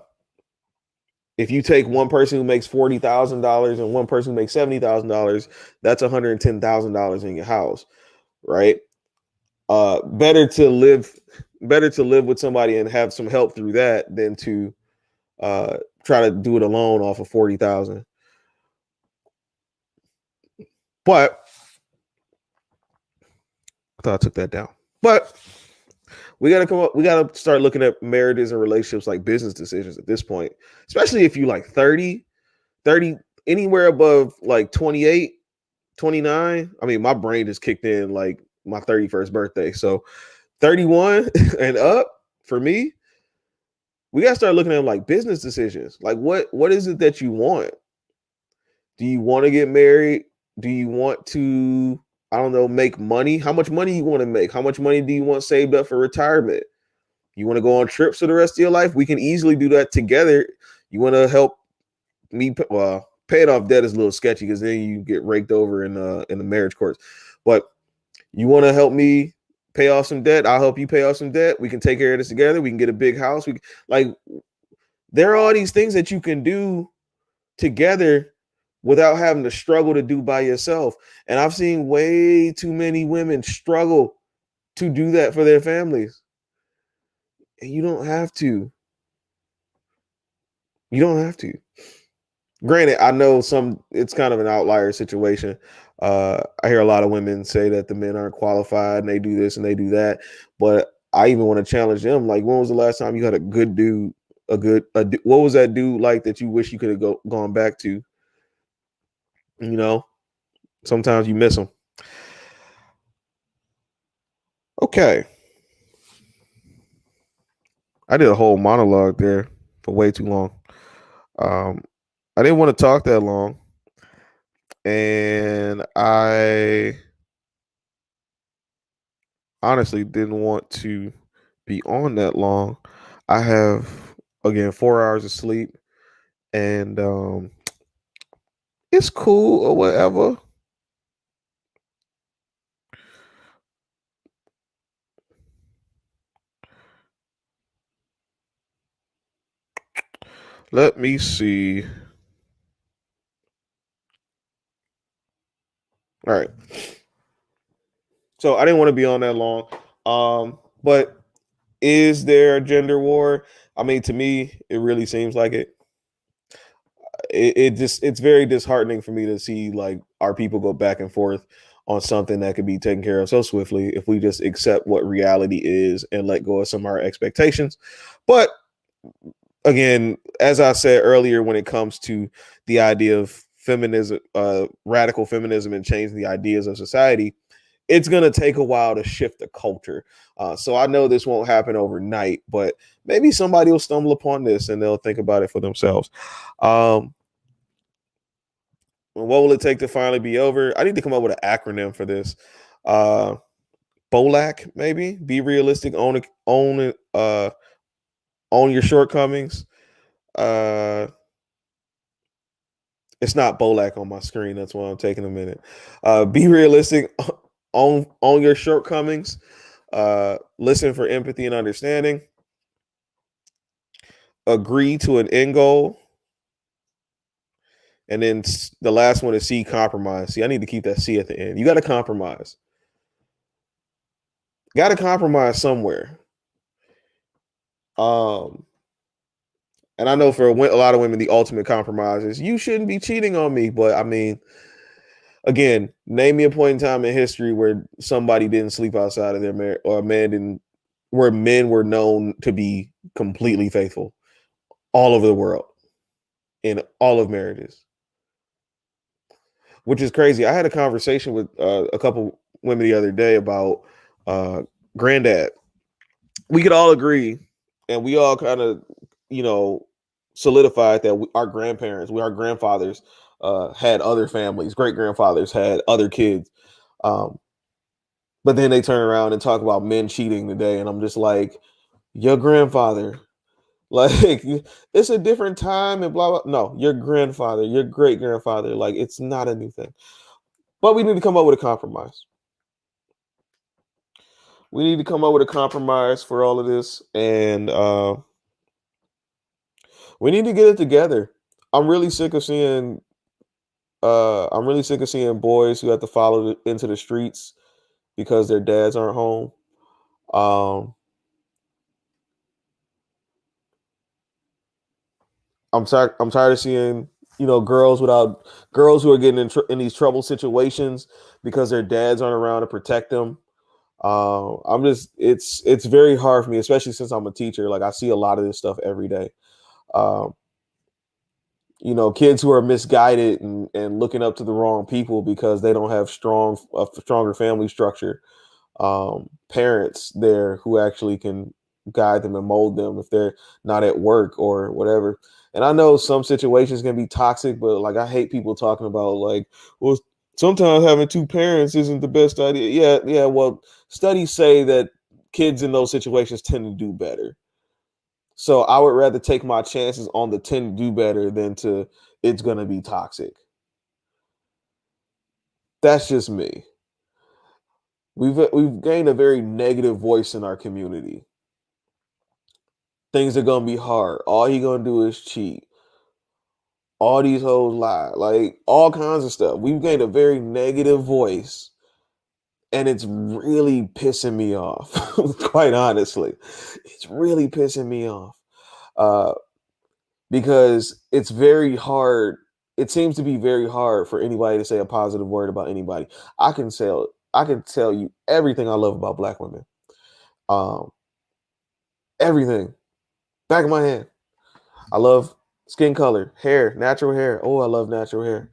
S1: if you take one person who makes $40,000 and one person who makes $70,000, that's $110,000 in your house, right? Uh, better to live, better to live with somebody and have some help through that than to try to do it alone off of 40,000. But I thought I took that down. But we got to come up. We got to start looking at marriages and relationships like business decisions at this point, especially if you like 30, anywhere above like 28, 29. I mean, my brain just kicked in like my 31st birthday. So 31 and up for me, we got to start looking at like business decisions. Like what is it that you want? Do you want to get married? Do you want to, I don't know, make money? How much money you want to make? How much money do you want saved up for retirement? You want to go on trips for the rest of your life? We can easily do that together. You want to help me? Well, paying off debt is a little sketchy because then you get raked over in the marriage courts. But you want to help me pay off some debt? I'll help you pay off some debt. We can take care of this together. We can get a big house. There are all these things that you can do together without having to struggle to do by yourself. And I've seen way too many women struggle to do that for their families. And you don't have to. You don't have to. Granted, I know it's kind of an outlier situation. I hear a lot of women say that the men aren't qualified and they do this and they do that. But I even want to challenge them. Like, when was the last time you had a good dude, what was that dude like that you wish you could have gone back to? You know, sometimes you miss them. Okay. I did a whole monologue there for way too long. Um, I didn't want to talk that long. And I honestly didn't want to be on that long. I have, again, 4 hours of sleep, and it's cool or whatever. Let me see. All right. So I didn't want to be on that long. But is there a gender war? I mean, to me, it really seems like it. It's very disheartening for me to see like our people go back and forth on something that could be taken care of so swiftly if we just accept what reality is and let go of some of our expectations. But again, as I said earlier, when it comes to the idea of feminism, radical feminism, and changing the ideas of society, it's going to take a while to shift the culture. So I know this won't happen overnight, but maybe somebody will stumble upon this and they'll think about it for themselves. What will it take to finally be over? I need to come up with an acronym for this. Uh, BOLAC, maybe. Be realistic. Own your shortcomings. Uh, it's not BOLAC on my screen. That's why I'm taking a minute. Be realistic. Own your shortcomings. Listen for empathy and understanding. Agree to an end goal. And then the last one is C, compromise. See, I need to keep that C at the end. You got to compromise. Got to compromise somewhere. And I know for a lot of women, the ultimate compromise is you shouldn't be cheating on me. But I mean, again, name me a point in time in history where somebody didn't sleep outside of their marriage or a man didn't where men were known to be completely faithful all over the world in all of marriages, which is crazy. I had a conversation with a couple women the other day about uh, granddad. We could all agree, and we all kind of, you know, solidified that our grandparents, our grandfathers, had other families. Great grandfathers had other kids. Um, but then they turn around and talk about men cheating today, and I'm just like, your grandfather, like, it's a different time and blah blah. No, your grandfather, your great grandfather, like, it's not a new thing. But we need to come up with a compromise. We need to come up with a compromise for all of this, and we need to get it together. I'm really sick of seeing. I'm really sick of seeing boys who have to follow into the streets because their dads aren't home. Um, I'm tired. I'm tired of seeing, girls who are getting in these trouble situations because their dads aren't around to protect them. I'm just it's very hard for me, especially since I'm a teacher. Like, I see a lot of this stuff every day. Um, Kids who are misguided and looking up to the wrong people because they don't have stronger family structure. Parents there who actually can guide them and mold them if they're not at work or whatever. And I know some situations can be toxic, but like, I hate people talking about, like, well, sometimes having two parents isn't the best idea. Yeah, yeah. Well, studies say that kids in those situations tend to do better. So I would rather take my chances on the tend to do better than to it's gonna be toxic. That's just me. We've gained a very negative voice in our community. Things are gonna be hard. All he gonna do is cheat. All these hoes lie. Like, all kinds of stuff. We've gained a very negative voice, and it's really pissing me off. Quite honestly, it's really pissing me off. Uh, because it's very hard. It seems to be very hard for anybody to say a positive word about anybody. I can tell you everything I love about black women. Um, Everything. Back of my hand. I love skin color, hair, natural hair. Oh, I love natural hair.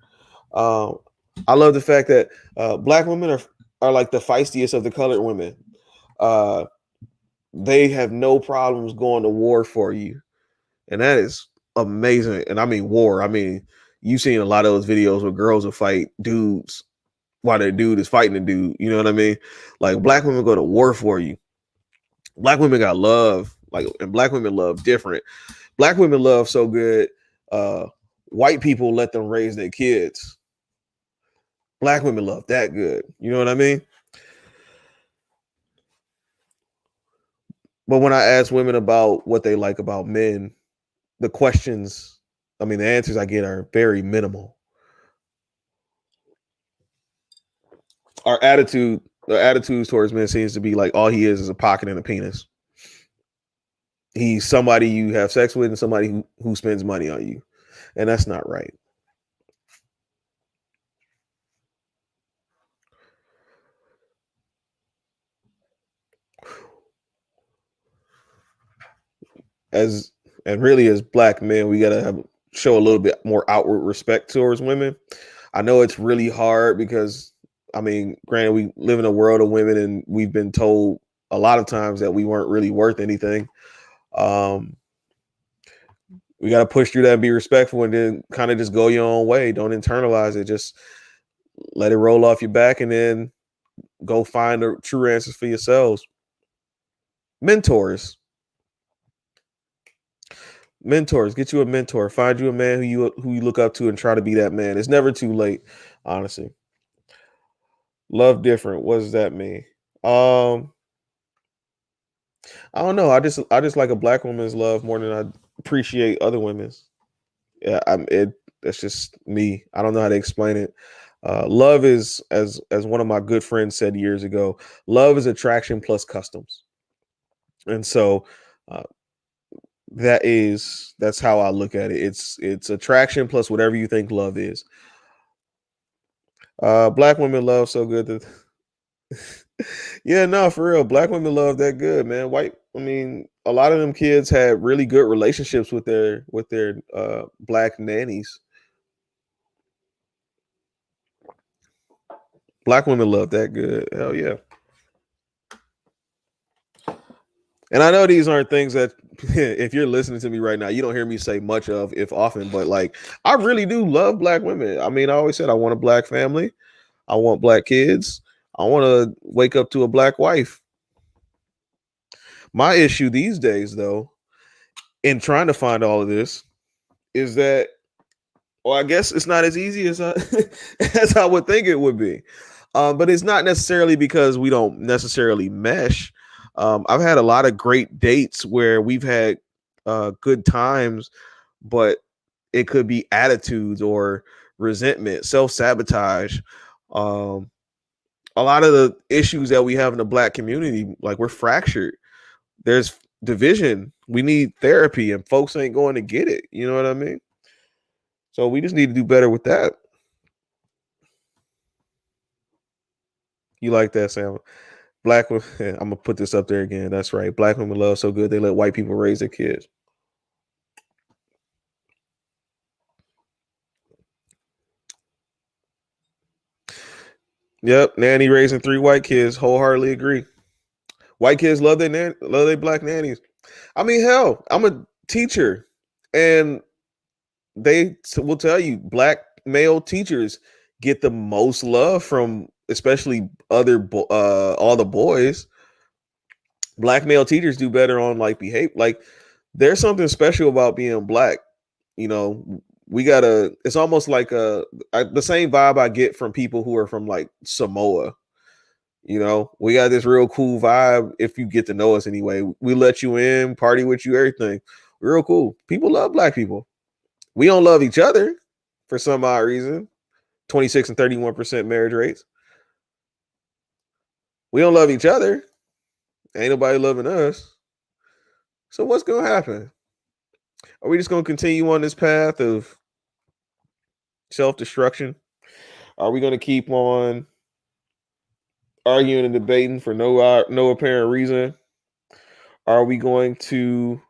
S1: Um, I love the fact that black women are like the feistiest of the colored women. Uh, they have no problems going to war for you, and that is amazing. And I mean war. I mean, you've seen a lot of those videos where girls will fight dudes while their dude is fighting a dude. You know what I mean? Like, black women go to war for you. Black women got love, like, and black women love different. Black women love so good. Uh, White people let them raise their kids. Black women love that good. You know what I mean? But when I ask women about what they like about men, the questions, I mean, the answers I get are very minimal. Our attitude, the attitudes towards men seems to be like all he is a pocket and a penis. He's somebody you have sex with and somebody who spends money on you. And that's not right. As and really, as black men, we gotta show a little bit more outward respect towards women. I know it's really hard because, I mean, granted, we live in a world of women, and we've been told a lot of times that we weren't really worth anything. Um, we got to push through that and be respectful, and then kind of just go your own way. Don't internalize it. Just let it roll off your back, and then go find the true answers for yourselves. Mentors, mentors, get you a mentor. Find you a man who you look up to and try to be that man. It's never too late, honestly. Love different. What does that mean? Um, I don't know. I just like a black woman's love more than I appreciate other women's. Yeah, that's just me. I don't know how to explain it. Love is, as one of my good friends said years ago, love is attraction plus customs. And so uh, that's how I look at it. It's attraction plus whatever you think love is. Black women love so good that Yeah, no, for real. Black women love that good, man. I mean, a lot of them kids had really good relationships with their black nannies. Black women love that good. Hell yeah. And I know these aren't things that if you're listening to me right now, you don't hear me say much of, if often, but like I really do love black women. I mean, I always said I want a black family. I want black kids. I want to wake up to a black wife. My issue these days, though, in trying to find all of this, is that, well, I guess it's not as easy as as I would think it would be. But it's not necessarily because we don't necessarily mesh. I've had a lot of great dates where we've had good times, but it could be attitudes or resentment, self sabotage. Um, a lot of the issues that we have in the black community, like we're fractured. There's division. We need therapy, and folks ain't going to get it. You know what I mean? So we just need to do better with that. You like that, Sam? Black women. I'm gonna put this up there again. That's right. Black women love so good they let white people raise their kids. Yep, nanny raising three white kids. Wholeheartedly agree. White kids love their black nannies. I mean, hell, I'm a teacher, and will tell you black male teachers get the most love from especially all the boys. Black male teachers do better on like behave. Like there's something special about being black. You know, we gotta. It's almost like the same vibe I get from people who are from like Samoa. You know, we got this real cool vibe. If you get to know us anyway, we let you in, party with you, everything. We're real cool. People love black people. We don't love each other for some odd reason. 26 and 31% marriage rates. We don't love each other. Ain't nobody loving us. So what's gonna happen? Are we just gonna continue on this path of self-destruction? Are we gonna keep on arguing and debating for no apparent reason? Are we going to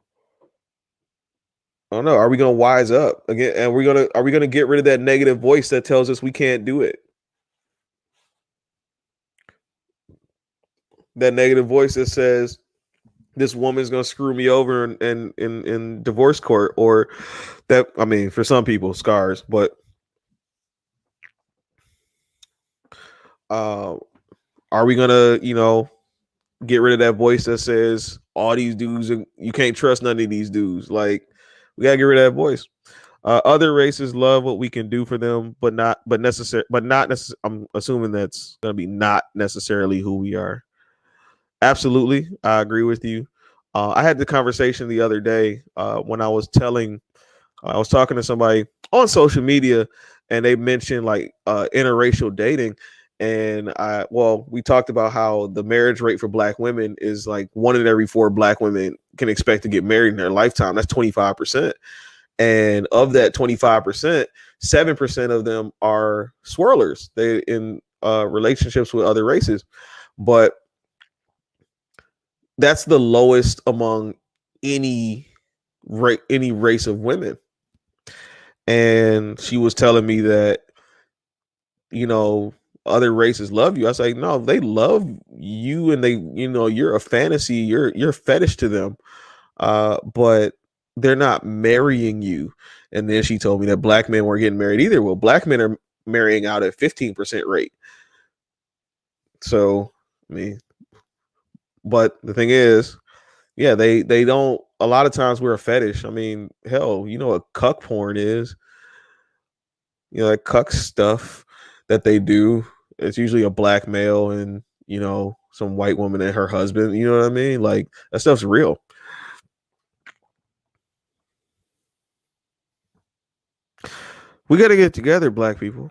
S1: I don't know. Are we going to wise up again? And are we gonna get rid of that negative voice that tells us we can't do it? That negative voice that says this woman's gonna screw me over in divorce court, or that I mean, for some people, scars. But uh, are we gonna get rid of that voice that says all these dudes you can't trust none of these dudes? Like we gotta get rid of that voice. Other races love what we can do for them, but not necessarily. I'm assuming that's gonna be not necessarily who we are. Absolutely, I agree with you. I had the conversation the other day when I was talking to somebody on social media, and they mentioned like interracial dating, and we talked about how the marriage rate for Black women is like 1 in every 4 Black women can expect to get married in their lifetime. That's 25%, and of that 25%, 7% of them are swirlers. They in relationships with other races, but that's the lowest among any any race of women. And she was telling me that you know other races love you. I was like, no, they love you, and they you're a fantasy. You're fetish to them, but they're not marrying you. And then she told me that Black men weren't getting married either. Well, Black men are marrying out at 15% rate. So I mean, but the thing is, yeah, they don't. A lot of times we're a fetish. I mean, hell, you know what cuck porn is? You know that cuck stuff that they do. It's usually a black male and some white woman and her husband. You know what I mean? Like that stuff's real. We got to get together, Black people.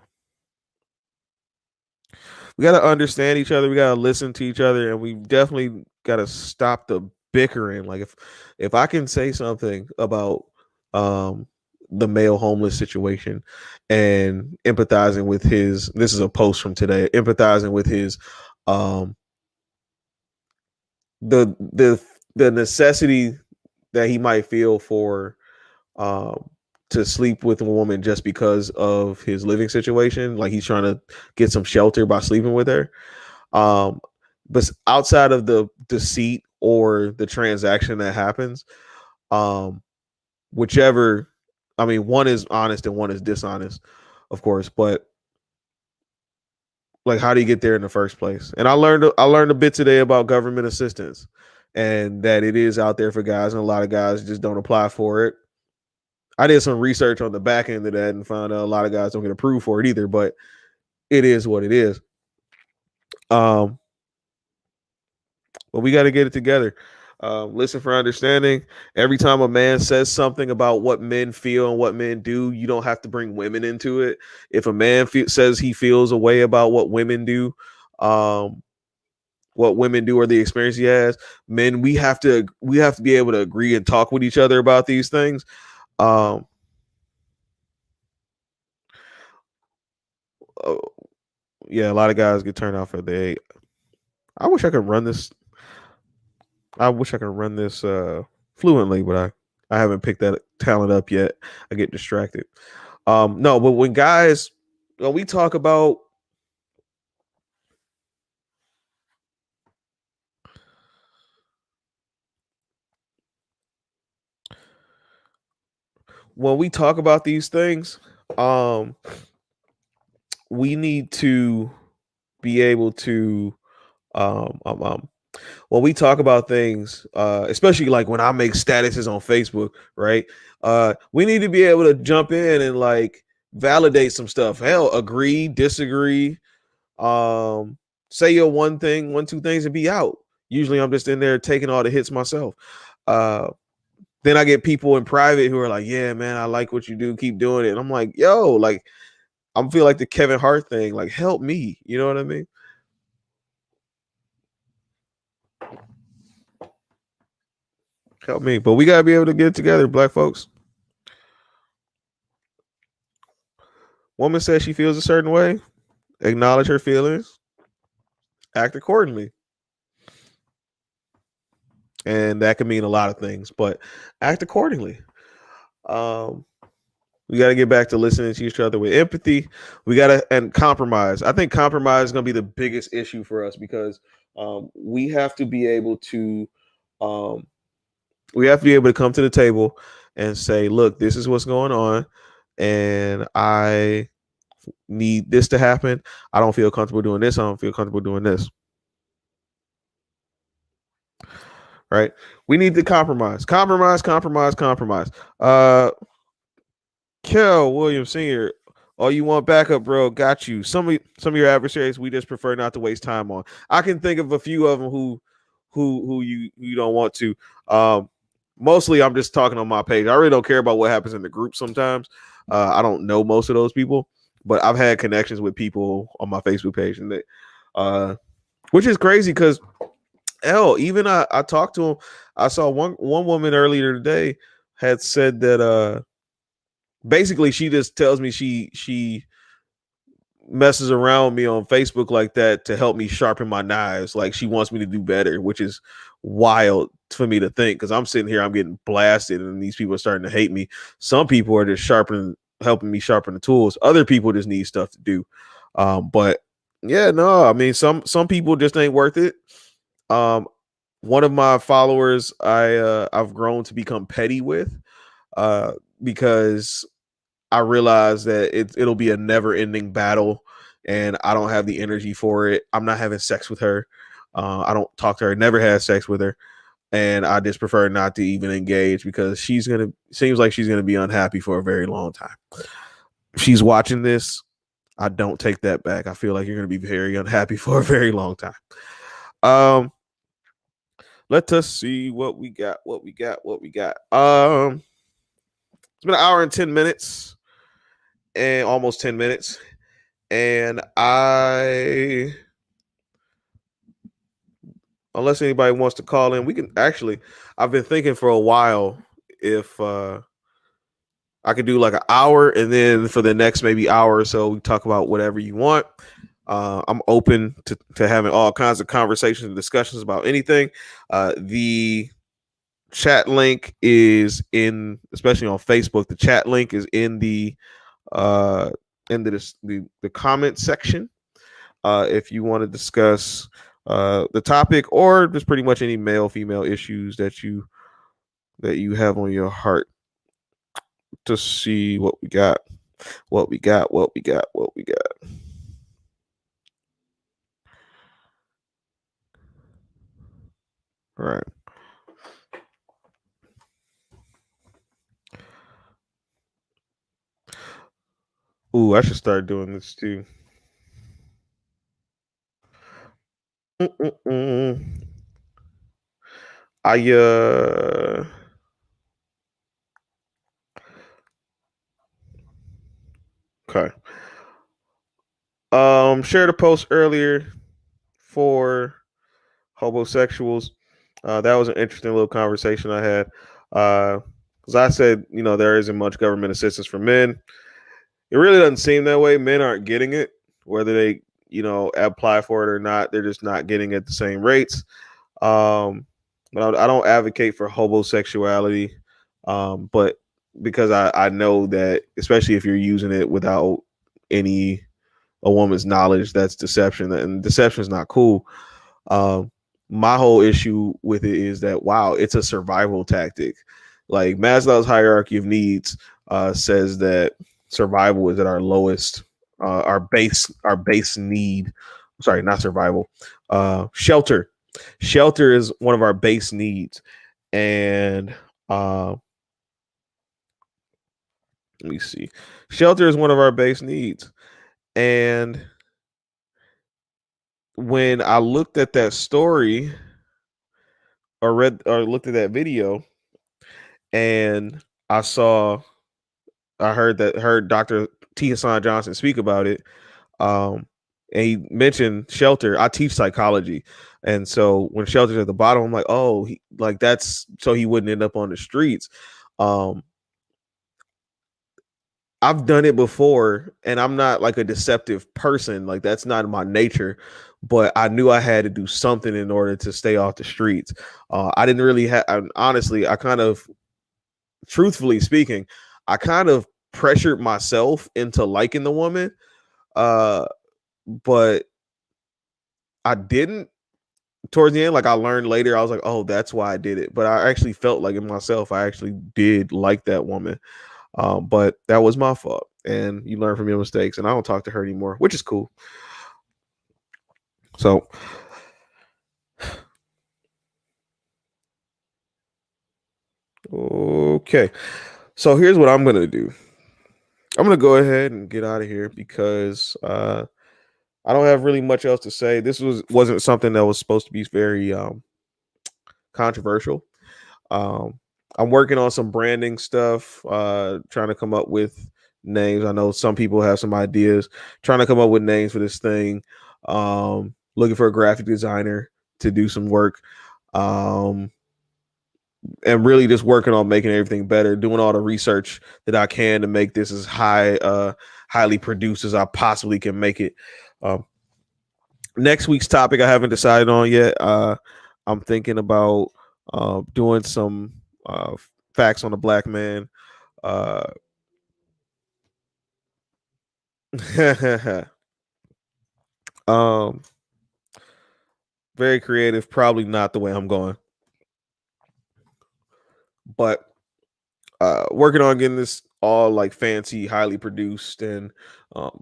S1: We got to understand each other. We got to listen to each other, and we definitely got to stop the bickering. Like if I can say something about um the male homeless situation and empathizing with his, this is a post from today, empathizing with his um the necessity that he might feel for um to sleep with a woman just because of his living situation, like he's trying to get some shelter by sleeping with her. Um, but outside of the deceit or the transaction that happens, um, whichever, I mean, one is honest and one is dishonest, of course, but like, how do you get there in the first place? And I learned a bit today about government assistance, and that it is out there for guys, and a lot of guys just don't apply for it. I did some research on the back end of that and found out a lot of guys don't get approved for it either, but it is what it is. Um, but we got to get it together. Listen for understanding. Every time a man says something about what men feel and what men do, you don't have to bring women into it. If a man says he feels a way about um, what women do or the experience he has, men, we have to be able to agree and talk with each other about these things. Um, uh, yeah, a lot of guys get turned off at the eight. I wish I could run this. I wish I could run this fluently, but I haven't picked that talent up yet. I get distracted. No, but when we talk about these things, um, we need to be able to um, um, um when we talk about things, especially like when I make statuses on Facebook, right? We need to be able to jump in and like validate some stuff. Hell, agree, disagree, um, say your one, two things, and be out. Usually, I'm just in there taking all the hits myself. Uh, then I get people in private who are like, "Yeah, man, I like what you do. Keep doing it." And I'm like, "Yo, like, I'm feel like the Kevin Hart thing. Like, help me." You know what I mean? Help me. But we gotta be able to get it together, black folks. Woman says she feels a certain way. Acknowledge her feelings. Act accordingly. And that can mean a lot of things, but act accordingly. Um, we got to get back to listening to each other with empathy. We got to and compromise. I think compromise is going to be the biggest issue for us because we have to be able to um, come to the table and say, look, this is what's going on, and I need this to happen. I don't feel comfortable doing this. I don't feel comfortable doing this. Right? We need to compromise. Compromise. Kel Williams Sr. Oh, you want backup, bro? Got you. Some of your adversaries we just prefer not to waste time on. I can think of a few of them who you don't want to. Mostly I'm just talking on my page. I really don't care about what happens in the group sometimes. I don't know most of those people, but I've had connections with people on my Facebook page, and which is crazy because even I talked to him. I saw one woman earlier today had said that basically she just tells me she messes around me on Facebook like that to help me sharpen my knives. Like she wants me to do better, which is wild for me to think because I'm sitting here, I'm getting blasted, and these people are starting to hate me. Some people are just helping me sharpen the tools. Other people just need stuff to do. But yeah, no, I mean some people just ain't worth it. One of my followers I've grown to become petty with because I realize that it'll be a never ending battle, and I don't have the energy for it. I'm not having sex with her. I don't talk to her. Never had sex with her, and I just prefer not to even engage because seems like she's gonna be unhappy for a very long time. If she's watching this, I don't take that back. I feel like you're gonna be very unhappy for a very long time. Let us see what we got. It's been an hour and 10 minutes and almost 10 minutes. And unless anybody wants to call in, we can actually, I've been thinking for a while if I could do like an hour, and then for the next maybe hour or so, we talk about whatever you want. I'm open to having all kinds of conversations and discussions about anything. The chat link is in, especially on Facebook. The chat link is in the the comment section. If you want to discuss the topic or just pretty much any male female issues that you have on your heart, to see what we got. What we got. All right. Ooh, I should start doing this too. Mm-mm-mm. I Okay. Shared a post earlier for homosexuals. That was an interesting little conversation I had. Because I said, there isn't much government assistance for men. It really doesn't seem that way. Men aren't getting it, whether they, apply for it or not. They're just not getting it at the same rates. But I don't advocate for homosexuality. But because I know that, especially if you're using it without a woman's knowledge, that's deception, and deception is not cool. My whole issue with it is that, wow, it's a survival tactic. Like Maslow's hierarchy of needs says that survival is at our lowest, our base need. Sorry, not survival. Shelter. Shelter is one of our base needs, and let me see. Shelter is one of our base needs, and when I looked at that story or read or looked at that video, and I saw, I heard Dr. T. Hassan Johnson speak about it. And he mentioned shelter. I teach psychology, and so when shelter's at the bottom, I'm like, oh, like that's so he wouldn't end up on the streets. Um, I've done it before, and I'm not like a deceptive person. Like that's not my nature. But I knew I had to do something in order to stay off the streets. I didn't really have. Honestly, I kind of, truthfully speaking, I kind of pressured myself into liking the woman. Uh, but I didn't towards the end. Like I learned later, I was like, oh, that's why I did it. But I actually felt like in myself, I actually did like that woman. But that was my fault. And you learn from your mistakes. And I don't talk to her anymore, which is cool. So, okay. So here's what I'm going to do. I'm going to go ahead and get out of here because I don't have really much else to say. This wasn't something that was supposed to be very controversial. Um, I'm working on some branding stuff, trying to come up with names. I know some people have some ideas, trying to come up with names for this thing. Looking for a graphic designer to do some work. And really just working on making everything better, doing all the research that I can to make this as highly produced as I possibly can make it. Um, Next week's topic I haven't decided on yet. I'm thinking about doing some facts on a black man. Uh, um, very creative. Probably not the way I'm going, but working on getting this all like fancy, highly produced, and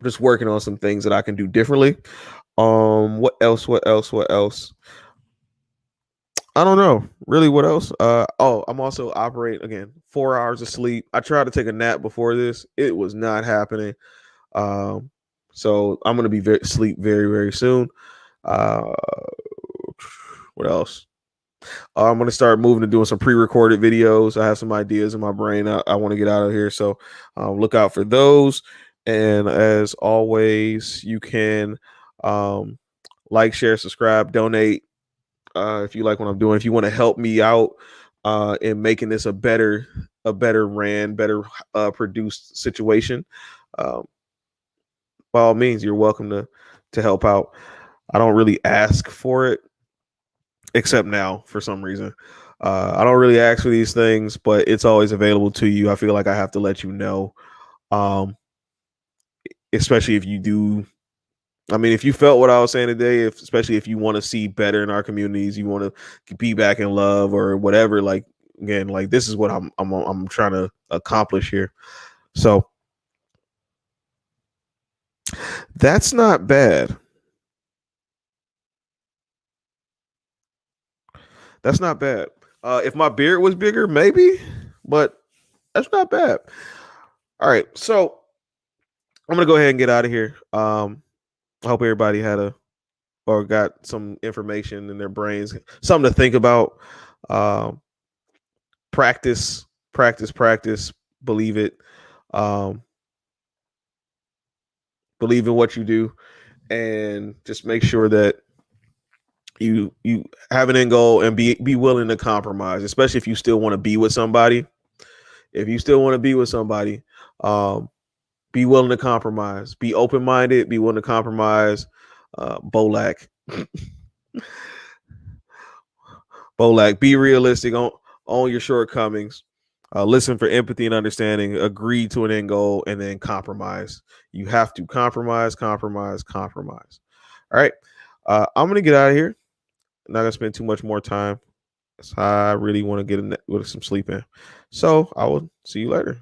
S1: just working on some things that I can do differently. What else? What else? What else? I don't know really what else. I'm also operating again 4 hours of sleep. I tried to take a nap before this. It was not happening. Um, so I'm gonna be sleep very very soon. Uh, what else? I'm gonna start moving to doing some pre-recorded videos. I have some ideas in my brain. I want to get out of here, so look out for those. And as always, you can um, like, share, subscribe, donate if you like what I'm doing. If you want to help me out in making this a better ran, better produced situation, um, by all means, you're welcome to help out. I don't really ask for it, except now for some reason. I don't really ask for these things, but it's always available to you. I feel like I have to let you know, um, especially if you do. I mean, if you felt what I was saying today, especially if you want to see better in our communities, you want to be back in love or whatever. Like again, like this is what I'm trying to accomplish here. So that's not bad. That's not bad. If my beard was bigger, maybe, but that's not bad. All right, so I'm gonna go ahead and get out of here. I hope everybody had a or got some information in their brains, something to think about. Um, practice, practice, practice. Believe it. Um, believe in what you do, and just make sure that you have an end goal and be willing to compromise, especially if you still want to be with somebody. If you still want to be with somebody, um, be willing to compromise. Be open minded. Be willing to compromise. Bolak, Bolak. Be realistic on your shortcomings. Listen for empathy and understanding. Agree to an end goal, and then compromise. You have to compromise, compromise, compromise. All right. I'm gonna get out of here. I'm not gonna spend too much more time. So I really want to get with some sleep in. So I will see you later.